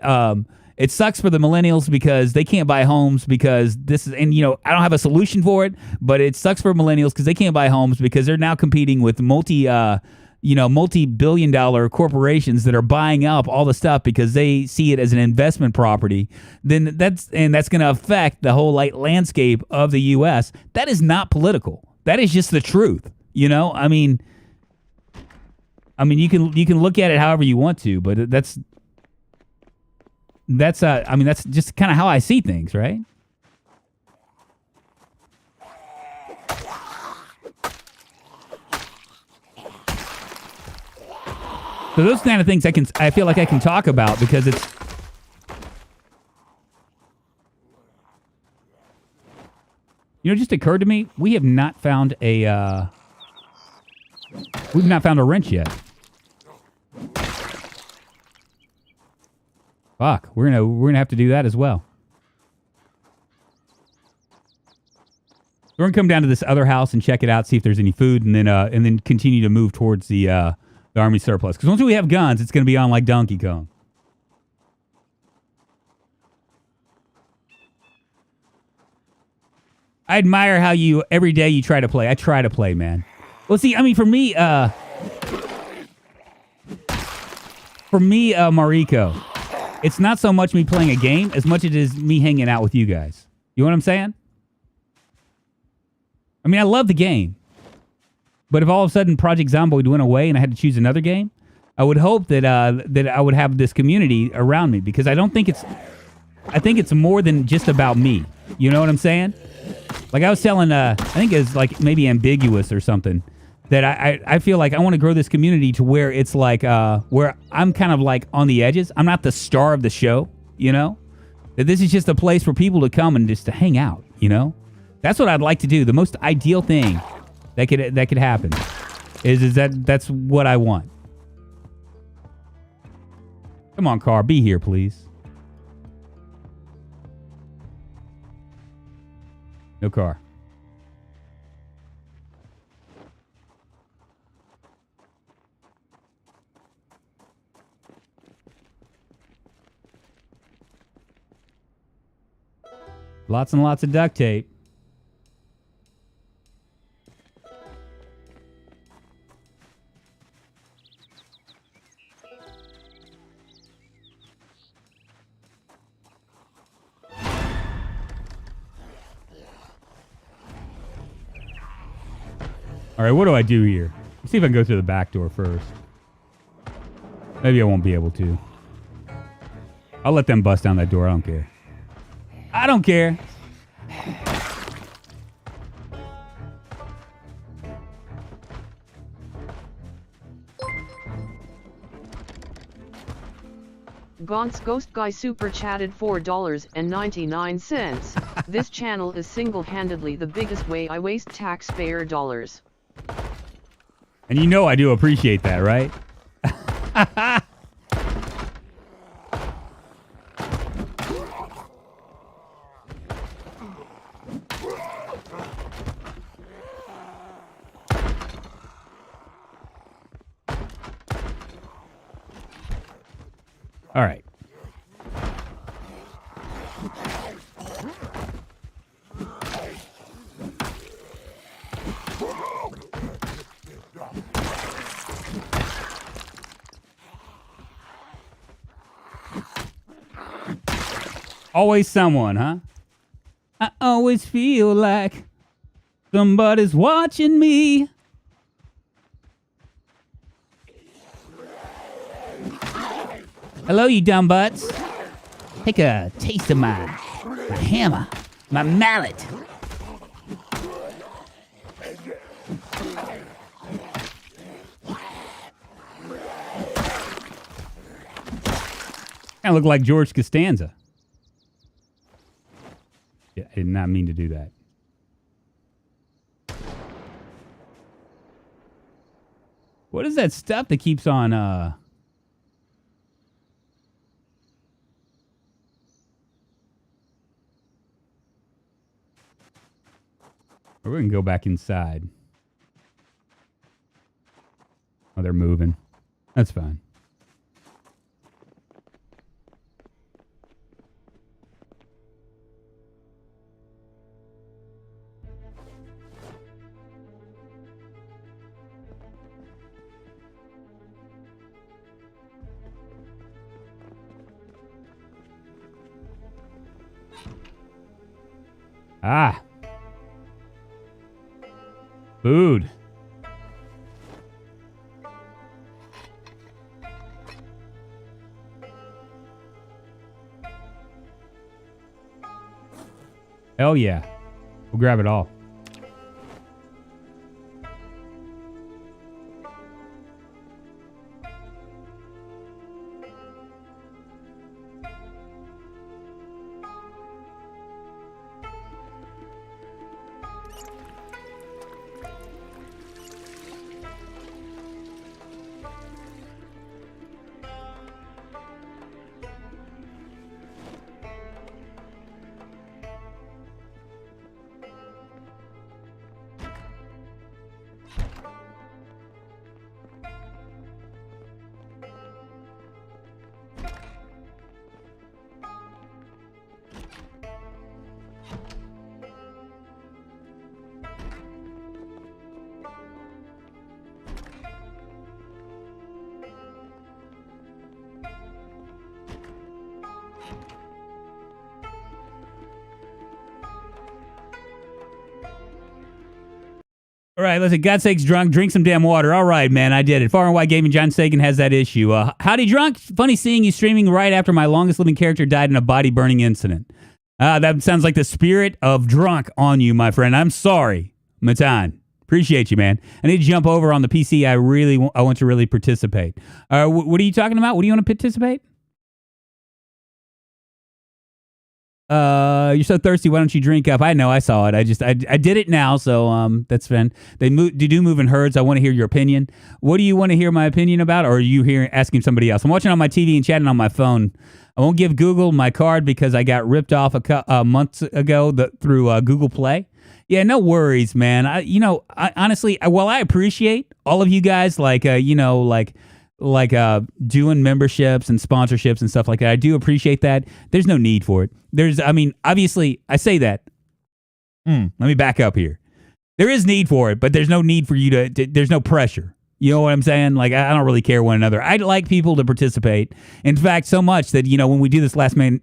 It sucks for the millennials because they can't buy homes because this is, and I don't have a solution for it, but it sucks for millennials because they can't buy homes because they're now competing with multi-billion-dollar corporations that are buying up all the stuff because they see it as an investment property. Then that's going to affect the whole landscape of the U.S. That is not political. That is just the truth. You can look at it however you want to, but that's just kind of how I see things, right? So those kind of things I feel like I can talk about because it's it just occurred to me we've not found a wrench yet. Fuck, we're gonna have to do that as well. We're gonna come down to this other house and check it out, see if there's any food, and then continue to move towards the army surplus. Because once we have guns, it's gonna be on like Donkey Kong. I admire how every day you try to play. I try to play, man. Well, see, for me, Mariko, it's not so much me playing a game as much as it is me hanging out with you guys. You know what I'm saying? I love the game. But if all of a sudden Project Zomboid went away and I had to choose another game, I would hope that I would have this community around me, because I think it's more than just about me. You know what I'm saying? Like I was telling, I think it's maybe ambiguous or something, that I feel like I want to grow this community to where it's where I'm kind of on the edges. I'm not the star of the show, that this is just a place for people to come and just to hang out, That's what I'd like to do. The most ideal thing that could happen is that's what I want. Come on, car, be here, please. No car. Lots and lots of duct tape. All right, what do I do here? Let's see if I can go through the back door first. Maybe I won't be able to. I'll let them bust down that door. I don't care. I don't care. Gaunt's Ghost Guy super chatted $4.99. This channel is single-handedly the biggest way I waste taxpayer dollars. And you know I do appreciate that, right? All right. Always someone, huh? I always feel like somebody's watching me. Hello, you dumb butts. Take a taste of my hammer, my mallet. Kind of look like George Costanza. Yeah, I did not mean to do that. What is that stuff that keeps on, Or we can go back inside. Oh, they're moving. That's fine. Ah. Food. Hell yeah. We'll grab it all. All right, listen, God's sakes, drunk, drink some damn water. All right, man, I did it. Far and Wide Gaming, John Sagan has that issue. Howdy, drunk. Funny seeing you streaming right after my longest living character died in a body burning incident. That sounds like the spirit of drunk on you, my friend. I'm sorry, Matan. Appreciate you, man. I need to jump over on the PC. I want to really participate. What are you talking about? What do you want to participate? You're so thirsty. Why don't you drink up? I know. I saw it. I did it now. So, that's fine. They do move in herds. I want to hear your opinion. What do you want to hear my opinion about? Or are you asking somebody else? I'm watching on my TV and chatting on my phone. I won't give Google my card because I got ripped off a month ago through Google Play. Yeah, no worries, man. I honestly, while I appreciate all of you guys, doing memberships and sponsorships and stuff like that. I do appreciate that. There's no need for it. Obviously, I say that. Let me back up here. There is need for it, but there's no need for you there's no pressure. You know what I'm saying? Like, I don't really care one another. I'd like people to participate. In fact, so much that, when we do this last man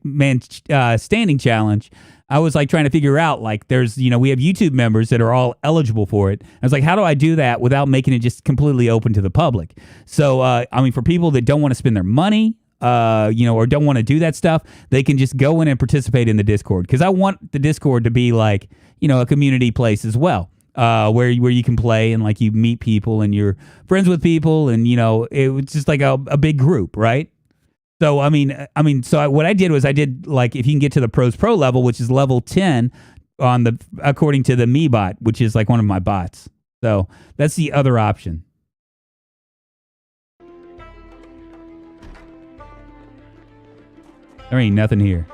standing challenge, I was like trying to figure out, like, there's, we have YouTube members that are all eligible for it. I was like, how do I do that without making it just completely open to the public? So, I mean, for people that don't want to spend their money, or don't want to do that stuff, they can just go in and participate in the Discord. Because I want the Discord to be like, a community place as well, where you can play and like you meet people and you're friends with people, and it was just like a big group, right? So what I did was like, if you can get to the Pros Pro level, which is level 10 according to the Me bot, which is like one of my bots. So that's the other option. There ain't nothing here.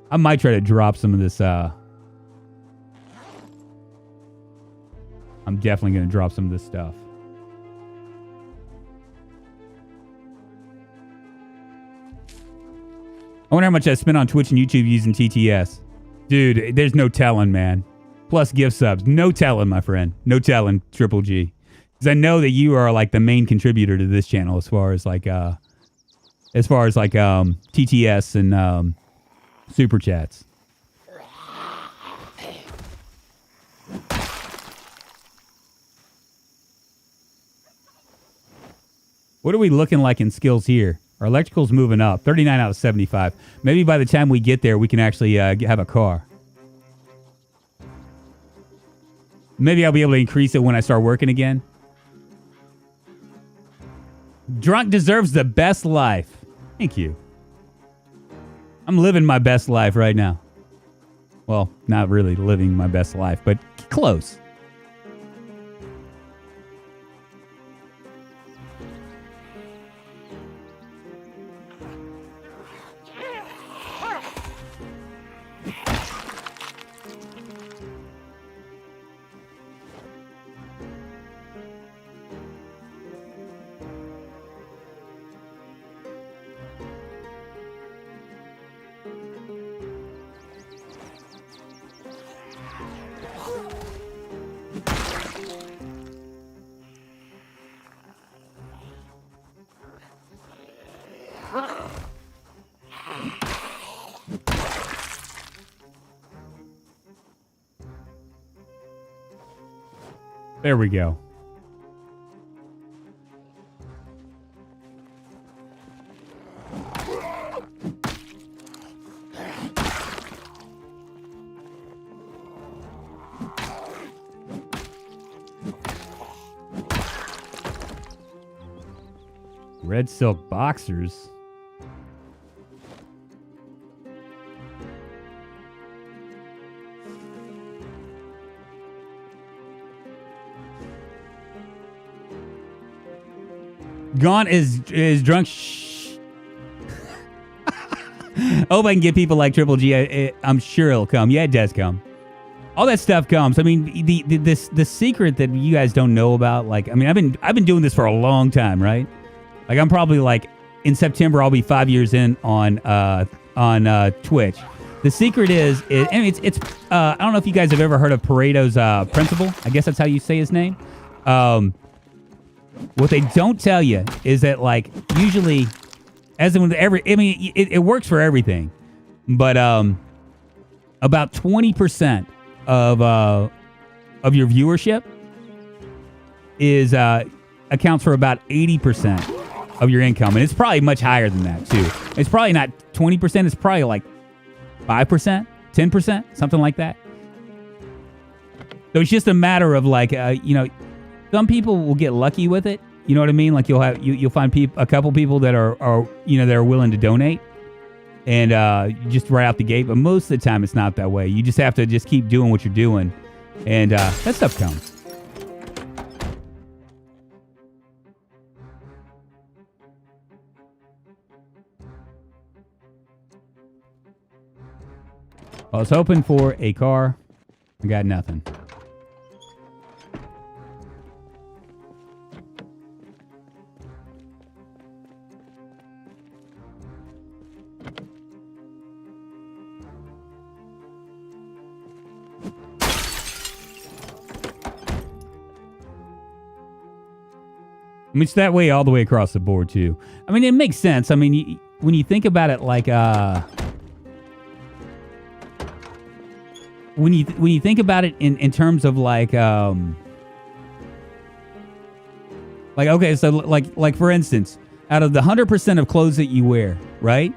I might try to drop some of this. I'm definitely going to drop some of this stuff. I wonder how much I spent on Twitch and YouTube using TTS. Dude, there's no telling, man. Plus gift subs. No telling, my friend. No telling, Triple G. Because I know that you are like the main contributor to this channel as far as like TTS and super chats. What are we looking like in skills here? Our electrical's moving up, 39 out of 75. Maybe by the time we get there, we can actually have a car. Maybe I'll be able to increase it when I start working again. Drunk deserves the best life. Thank you. I'm living my best life right now. Well, not really living my best life, but close. There we go. Red silk boxers. Gone is drunk. Hope I can get people like Triple G. I'm sure it'll come. Yeah, it does come. All that stuff comes. I mean, the secret that you guys don't know about. Like, I mean, I've been doing this for a long time, right? Like, I'm probably like in September I'll be 5 years in on Twitch. The secret is it's I don't know if you guys have ever heard of Pareto's principle. I guess that's how you say his name. What they don't tell you is that, like, usually, as in with it works for everything, but about 20% of your viewership is accounts for about 80% of your income, and it's probably much higher than that too. It's probably not 20%. It's probably like 5%, 10%, something like that. So it's just a matter of like, some people will get lucky with it. You know what I mean? Like you'll find a couple people that are that are willing to donate, and just right out the gate. But most of the time, it's not that way. You just have to just keep doing what you're doing, and that stuff comes. I was hoping for a car. I got nothing. I mean, it's that way all the way across the board, too. I mean, it makes sense. I mean, when you think about it like... when you think about it in terms of like okay, so like for instance, out of the 100% of clothes that you wear, right?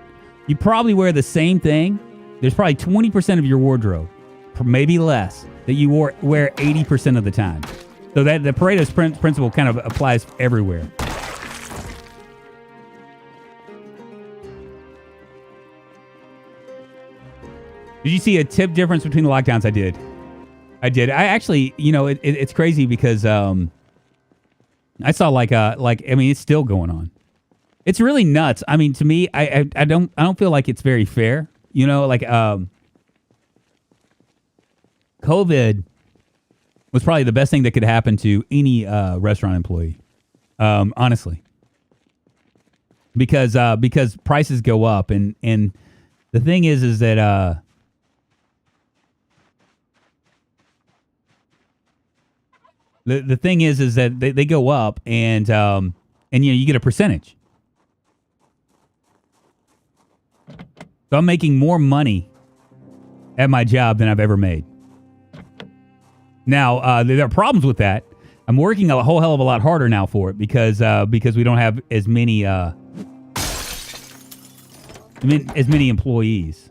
You probably wear the same thing. There's probably 20% of your wardrobe, maybe less, that you wear 80% of the time. So that the Pareto's principle kind of applies everywhere. Did you see a tip difference between the lockdowns? I did. I actually, it's crazy because I saw like I mean, it's still going on. It's really nuts. I mean, to me, I don't feel like it's very fair. COVID was probably the best thing that could happen to any restaurant employee, honestly, because prices go up and the thing is that. The thing is that they go up and you get a percentage. So I'm making more money at my job than I've ever made. Now there are problems with that. I'm working a whole hell of a lot harder now for it because we don't have as many employees.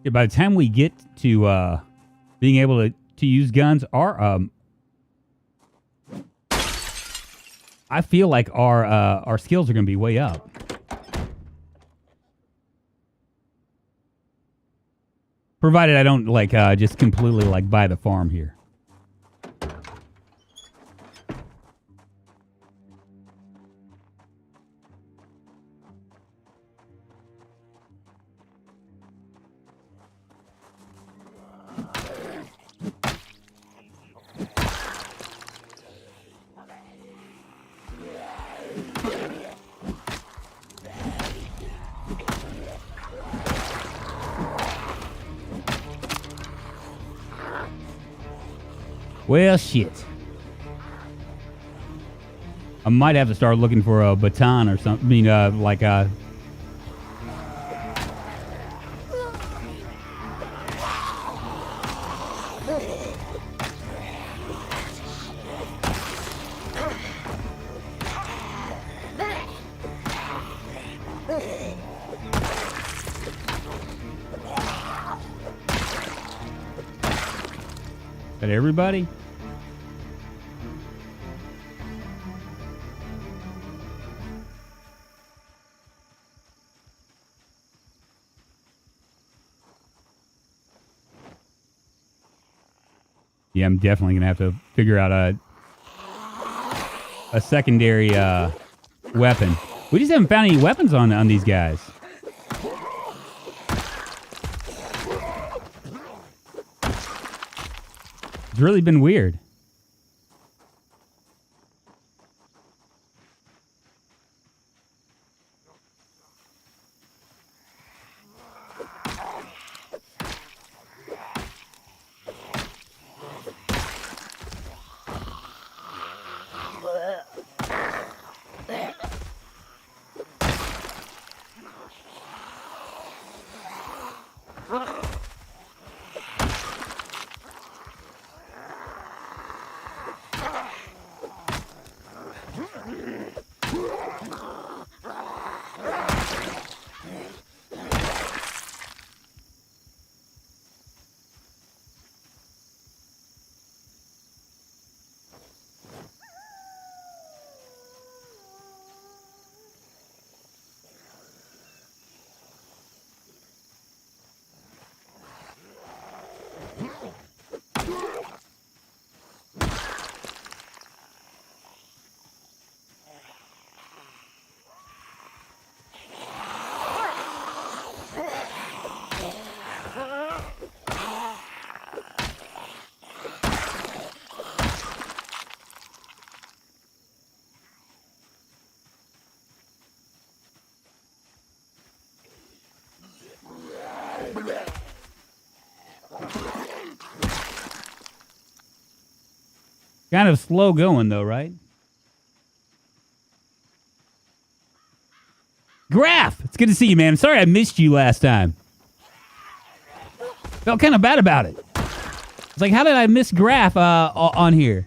Yeah, by the time we get to being able to use guns, I feel like our skills are going to be way up. Provided I don't just completely buy the farm here. Well, shit. I might have to start looking for a baton or something. I mean, At everybody? Yeah, I'm definitely gonna have to figure out a secondary weapon. We just haven't found any weapons on these guys. It's really been weird. Kind of slow going, though, right? Graph! It's good to see you, man. I'm sorry I missed you last time. Felt kind of bad about it. It's like, how did I miss Graph on here?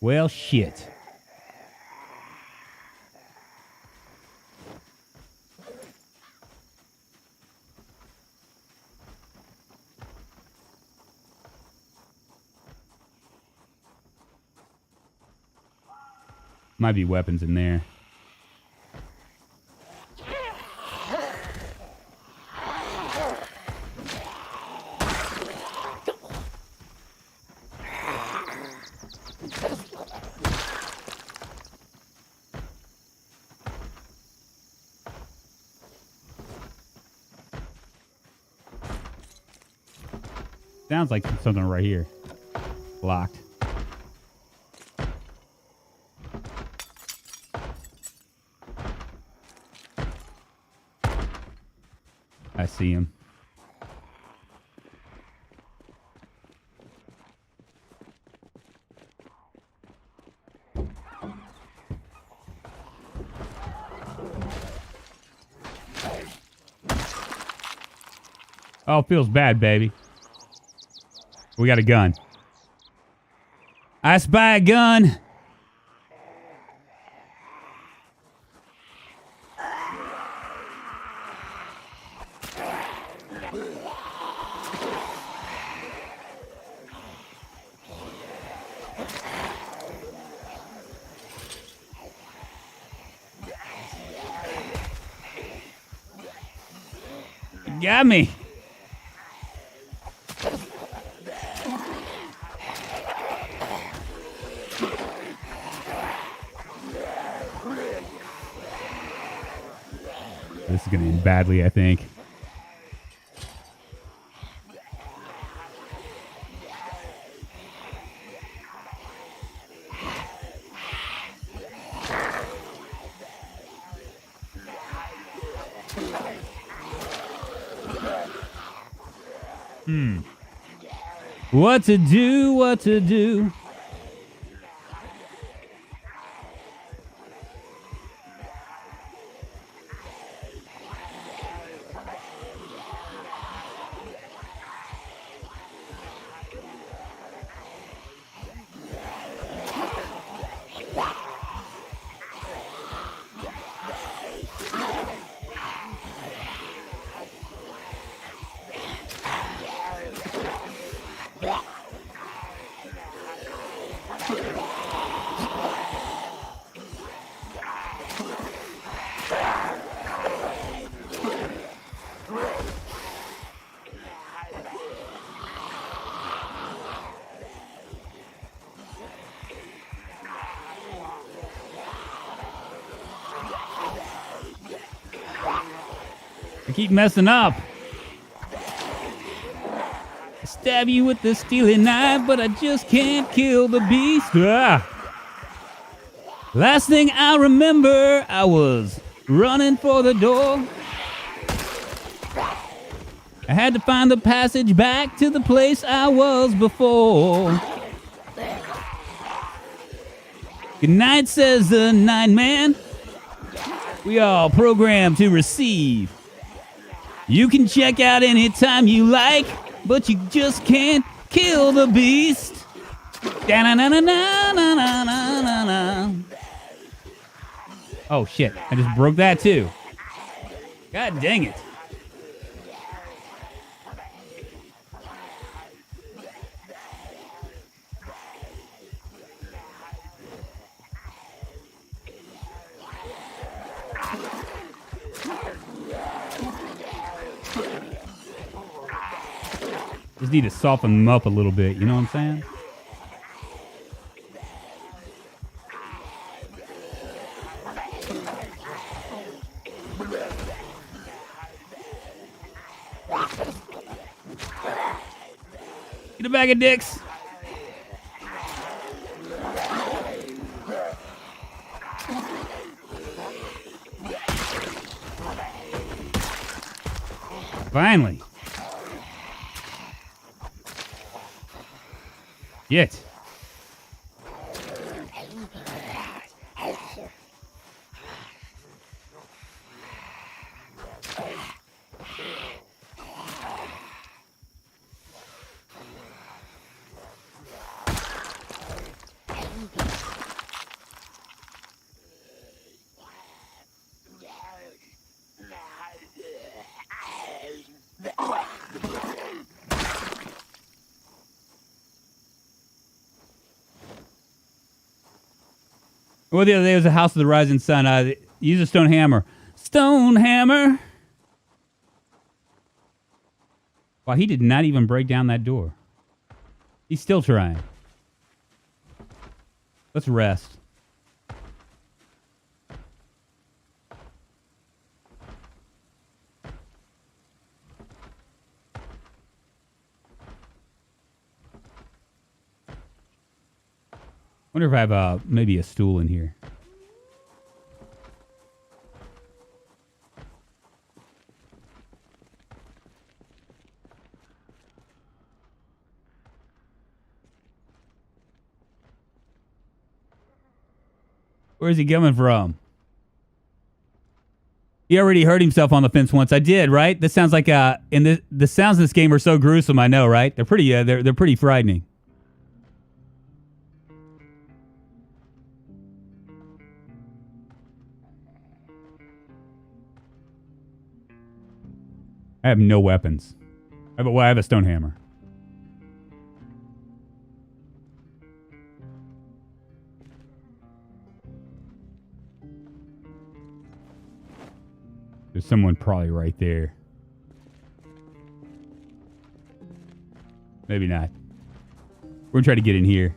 Well, shit. Might be weapons in there. Sounds like something right here. Locked. I see him. Oh, feels bad, baby. We got a gun. I spy a gun. You got me. This is going to end badly, I think. What to do, what to do. I keep messing up. I stab you with the steely knife, but I just can't kill the beast. Ah. Last thing I remember, I was running for the door. I had to find the passage back to the place I was before. Good night, says the night man. We all programmed to receive. You can check out anytime you like, but you just can't kill the beast. Da-na-na-na-na-na-na-na-na. Oh shit, I just broke that too. God dang it. Just need to soften them up a little bit, you know what I'm saying? bag of dicks. Finally. Yet. Well, the other day was the House of the Rising Sun. Use a stone hammer. Stone hammer. Wow, he did not even break down that door. He's still trying. Let's rest. Wonder if I have maybe a stool in here. Where's he coming from? He already hurt himself on the fence once. I did, right? This sounds like and the sounds in this game are so gruesome. I know, right? They're pretty. They're pretty frightening. I have no weapons. I have a stone hammer. There's someone probably right there. Maybe not. We're gonna try to get in here.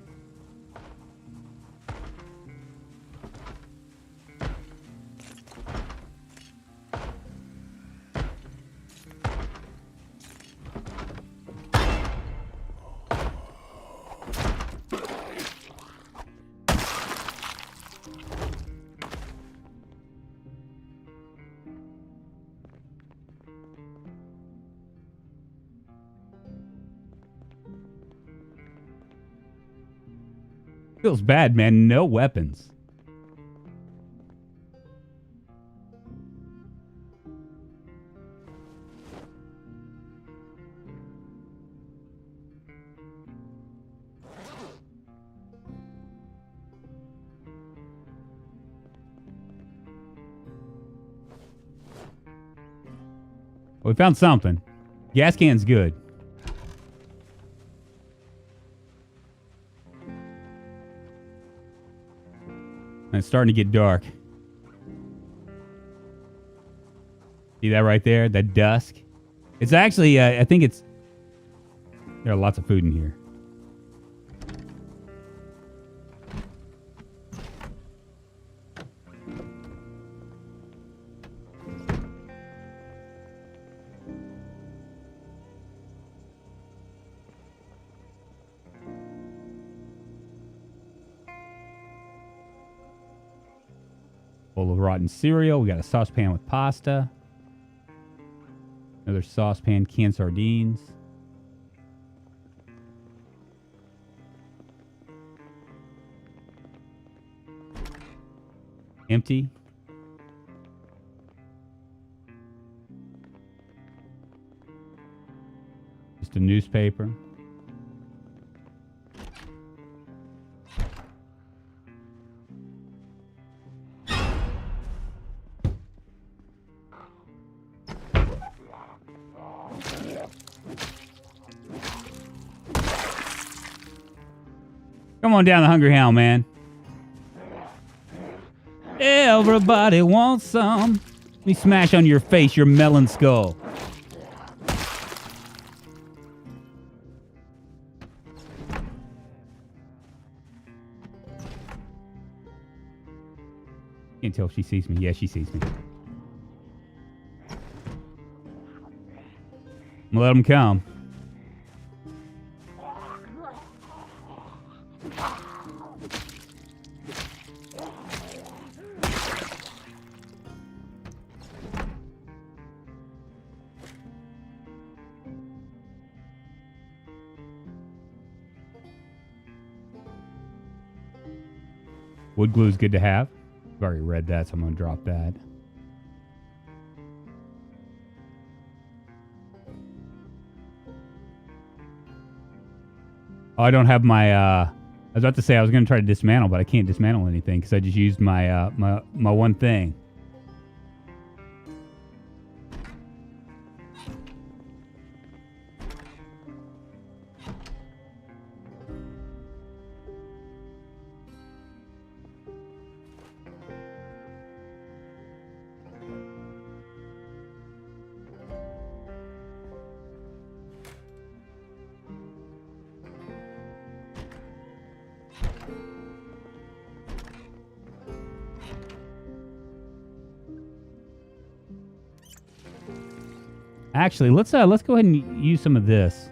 Feels bad, man. No weapons. Well, we found something. Gas can's good. And it's starting to get dark. See that right there? That dusk? It's actually, I think it's... There are lots of food in here. Bowl of rotten cereal. We got a saucepan with pasta. Another saucepan, canned sardines. Empty. Just a newspaper. Come on down the Hungry Hound, man. Everybody wants some. Let me smash on your face, your melon skull. Can't tell if she sees me. Yeah, she sees me. I'm gonna let him come. Wood glue is good to have. I've already read that, so I'm going to drop that. Oh, I don't have my... I was about to say I was going to try to dismantle, but I can't dismantle anything because I just used my my one thing. Actually, let's go ahead and use some of this.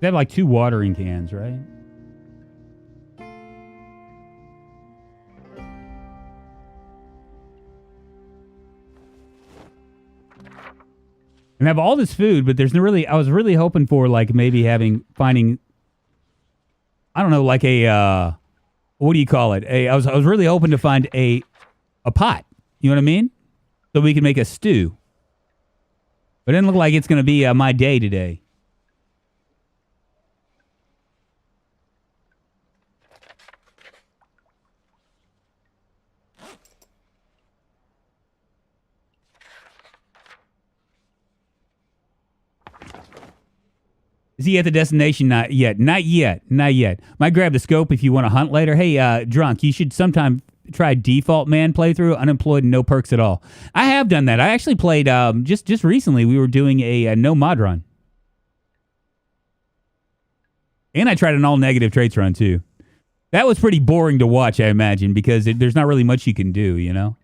They have like 2 watering cans, right? And I have all this food, but there's no really. I was really hoping for like maybe finding. I don't know, like a what do you call it? I was really hoping to find a pot. You know what I mean? So we can make a stew. But it doesn't look like it's going to be my day today. Is he at the destination? Not yet. Not yet. Not yet. Might grab the scope if you want to hunt later. Hey, Drunk, you should sometime try default man playthrough, unemployed and no perks at all. I have done that. I actually played just recently. We were doing a no mod run. And I tried an all negative traits run too. That was pretty boring to watch, I imagine, because there's not really much you can do, you know?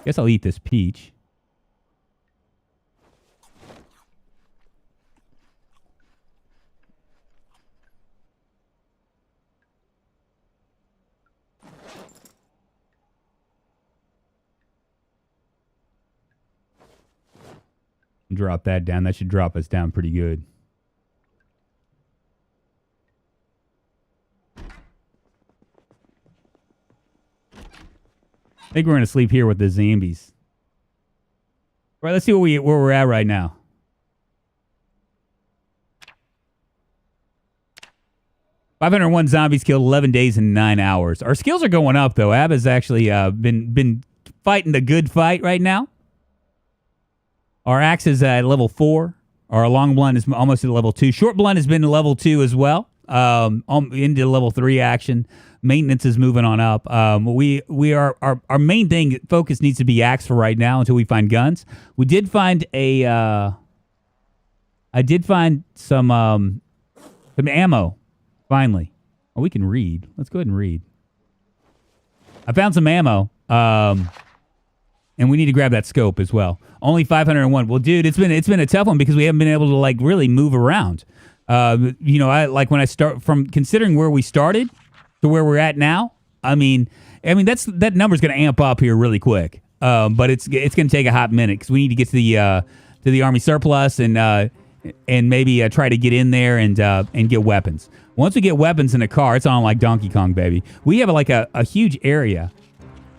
Guess I'll eat this peach. Drop that down. That should drop us down pretty good. I think we're going to sleep here with the zombies. All right, let's see where we're at right now. $501 zombies killed, 11 days and 9 hours. Our skills are going up, though. Abba's actually been fighting the good fight right now. Our axe is at level 4. Our long blunt is almost at level 2. Short blunt has been to level 2 as well. Into level 3 action. Maintenance is moving on up. Our main focus needs to be axe for right now until we find guns. We did find I did find some ammo. Finally. Oh, we can read. Let's go ahead and read. I found some ammo. And we need to grab that scope as well. Only 501. Well, dude, it's been a tough one because we haven't been able to like really move around. I like when I start from considering where we started to where we're at now. I mean that number's going to amp up here really quick. But it's going to take a hot minute because we need to get to the army surplus and maybe try to get in there and get weapons. Once we get weapons in a car, it's on like Donkey Kong, baby. We have like a huge area.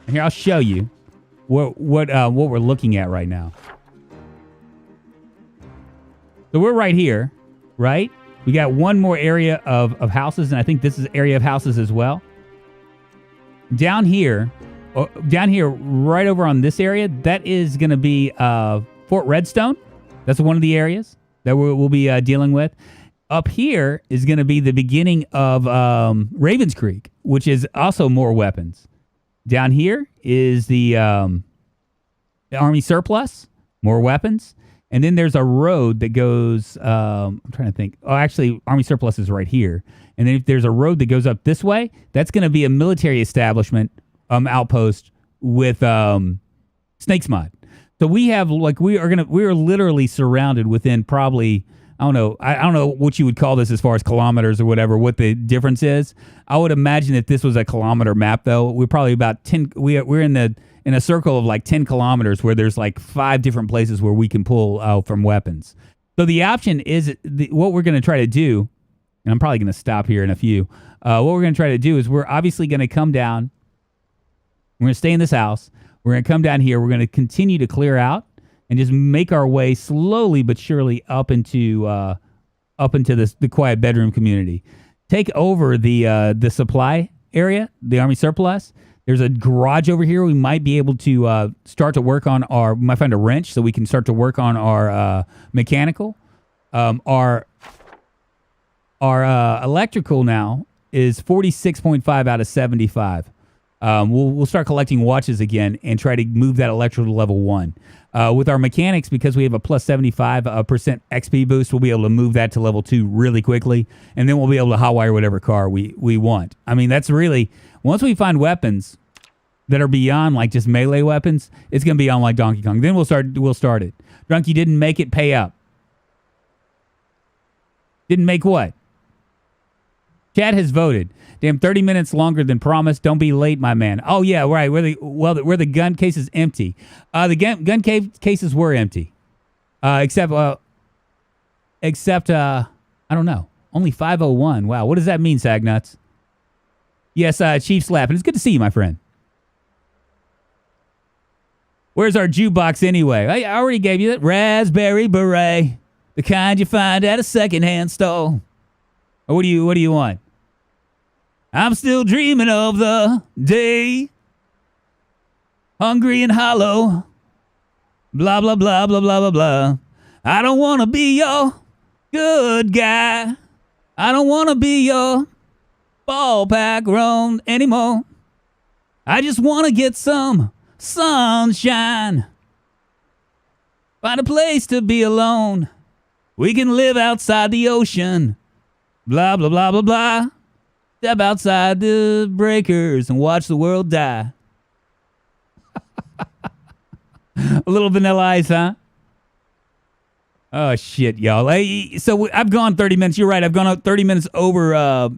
Here, I'll show you. What we're looking at right now. So we're right here, right? We got one more area of houses, and I think this is area of houses as well. Down here, right over on this area, that is going to be Fort Redstone. That's one of the areas that we'll be dealing with. Up here is going to be the beginning of Ravens Creek, which is also more weapons. Down here is the army surplus, more weapons. And then there's a road that goes, I'm trying to think. Oh, actually, army surplus is right here. And then if there's a road that goes up this way, that's going to be a military establishment outpost with Snake's Mod. So we have like we are literally surrounded within probably I don't know what you would call this as far as kilometers or whatever, what the difference is. I would imagine if this was a kilometer map though, we're probably about 10 we're in a circle of like 10 kilometers where there's like 5 different places where we can pull out from weapons. So the option is what we're going to try to do, and I'm probably going to stop here in a few. What we're going to try to do is we're obviously going to come down. We're going to stay in this house. We're going to come down here. We're going to continue to clear out and just make our way slowly but surely up into the quiet bedroom community. Take over the supply area, the army surplus. There's a garage over here. We might be able to start to work on we might find a wrench so we can start to work on our mechanical. Our electrical now is 46.5 out of 75. We'll start collecting watches again and try to move that electrical to level 1. With our mechanics, because we have a plus 75% XP boost, we'll be able to move that to level 2 really quickly, and then we'll be able to hotwire whatever car we want. I mean, that's really, once we find weapons that are beyond like just melee weapons, it's going to be on like Donkey Kong. Then we'll start it. Drunky didn't make it, pay up. Didn't make what? Chad has voted. Damn, 30 minutes longer than promised. Don't be late, my man. Oh, yeah, right. Where the gun case is empty. The gun cases were empty. Except, I don't know. Only 501. Wow, what does that mean, Sagnuts? Yes, Chief Slap. And it's good to see you, my friend. Where's our jukebox anyway? I already gave you that. Raspberry beret. The kind you find at a secondhand store. Or what do you want? I'm still dreaming of the day. Hungry and hollow. Blah, blah, blah, blah, blah, blah, blah. I don't want to be your good guy. I don't want to be your ballpark roan anymore. I just want to get some sunshine. Find a place to be alone. We can live outside the ocean. Blah, blah, blah, blah, blah. Step outside the breakers and watch the world die. A little Vanilla Ice, huh? Oh, shit, y'all. So I've gone 30 minutes. You're right. I've gone 30 minutes over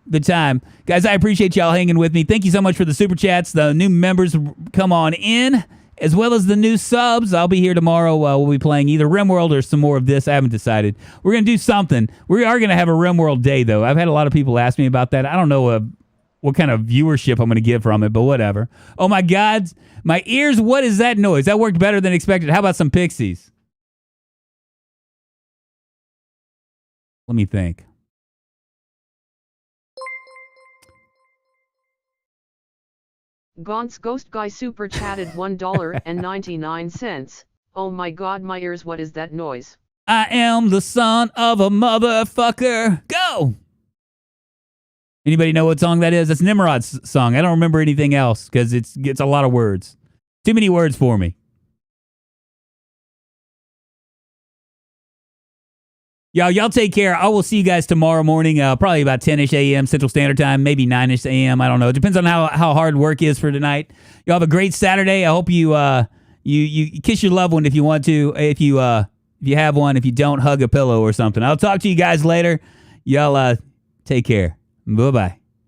the time. Guys, I appreciate y'all hanging with me. Thank you so much for the super chats. The new members come on in, as well as the new subs. I'll be here tomorrow. We'll be playing either RimWorld or some more of this. I haven't decided. We're going to do something. We are going to have a RimWorld day, though. I've had a lot of people ask me about that. I don't know what kind of viewership I'm going to get from it, but whatever. Oh, my God. My ears, what is that noise? That worked better than expected. How about some pixies? Let me think. Gaunt's Ghost Guy super chatted $1.99. Oh my God, my ears, what is that noise? I am the son of a motherfucker. Go! Anybody know what song that is? That's Nimrod's song. I don't remember anything else because it's a lot of words. Too many words for me. Y'all take care. I will see you guys tomorrow morning, probably about 10-ish a.m. Central Standard Time, maybe 9-ish a.m. I don't know. It depends on how hard work is for tonight. Y'all have a great Saturday. I hope you you kiss your loved one if you want to. If you have one. If you don't, hug a pillow or something. I'll talk to you guys later. Y'all take care. Bye-bye.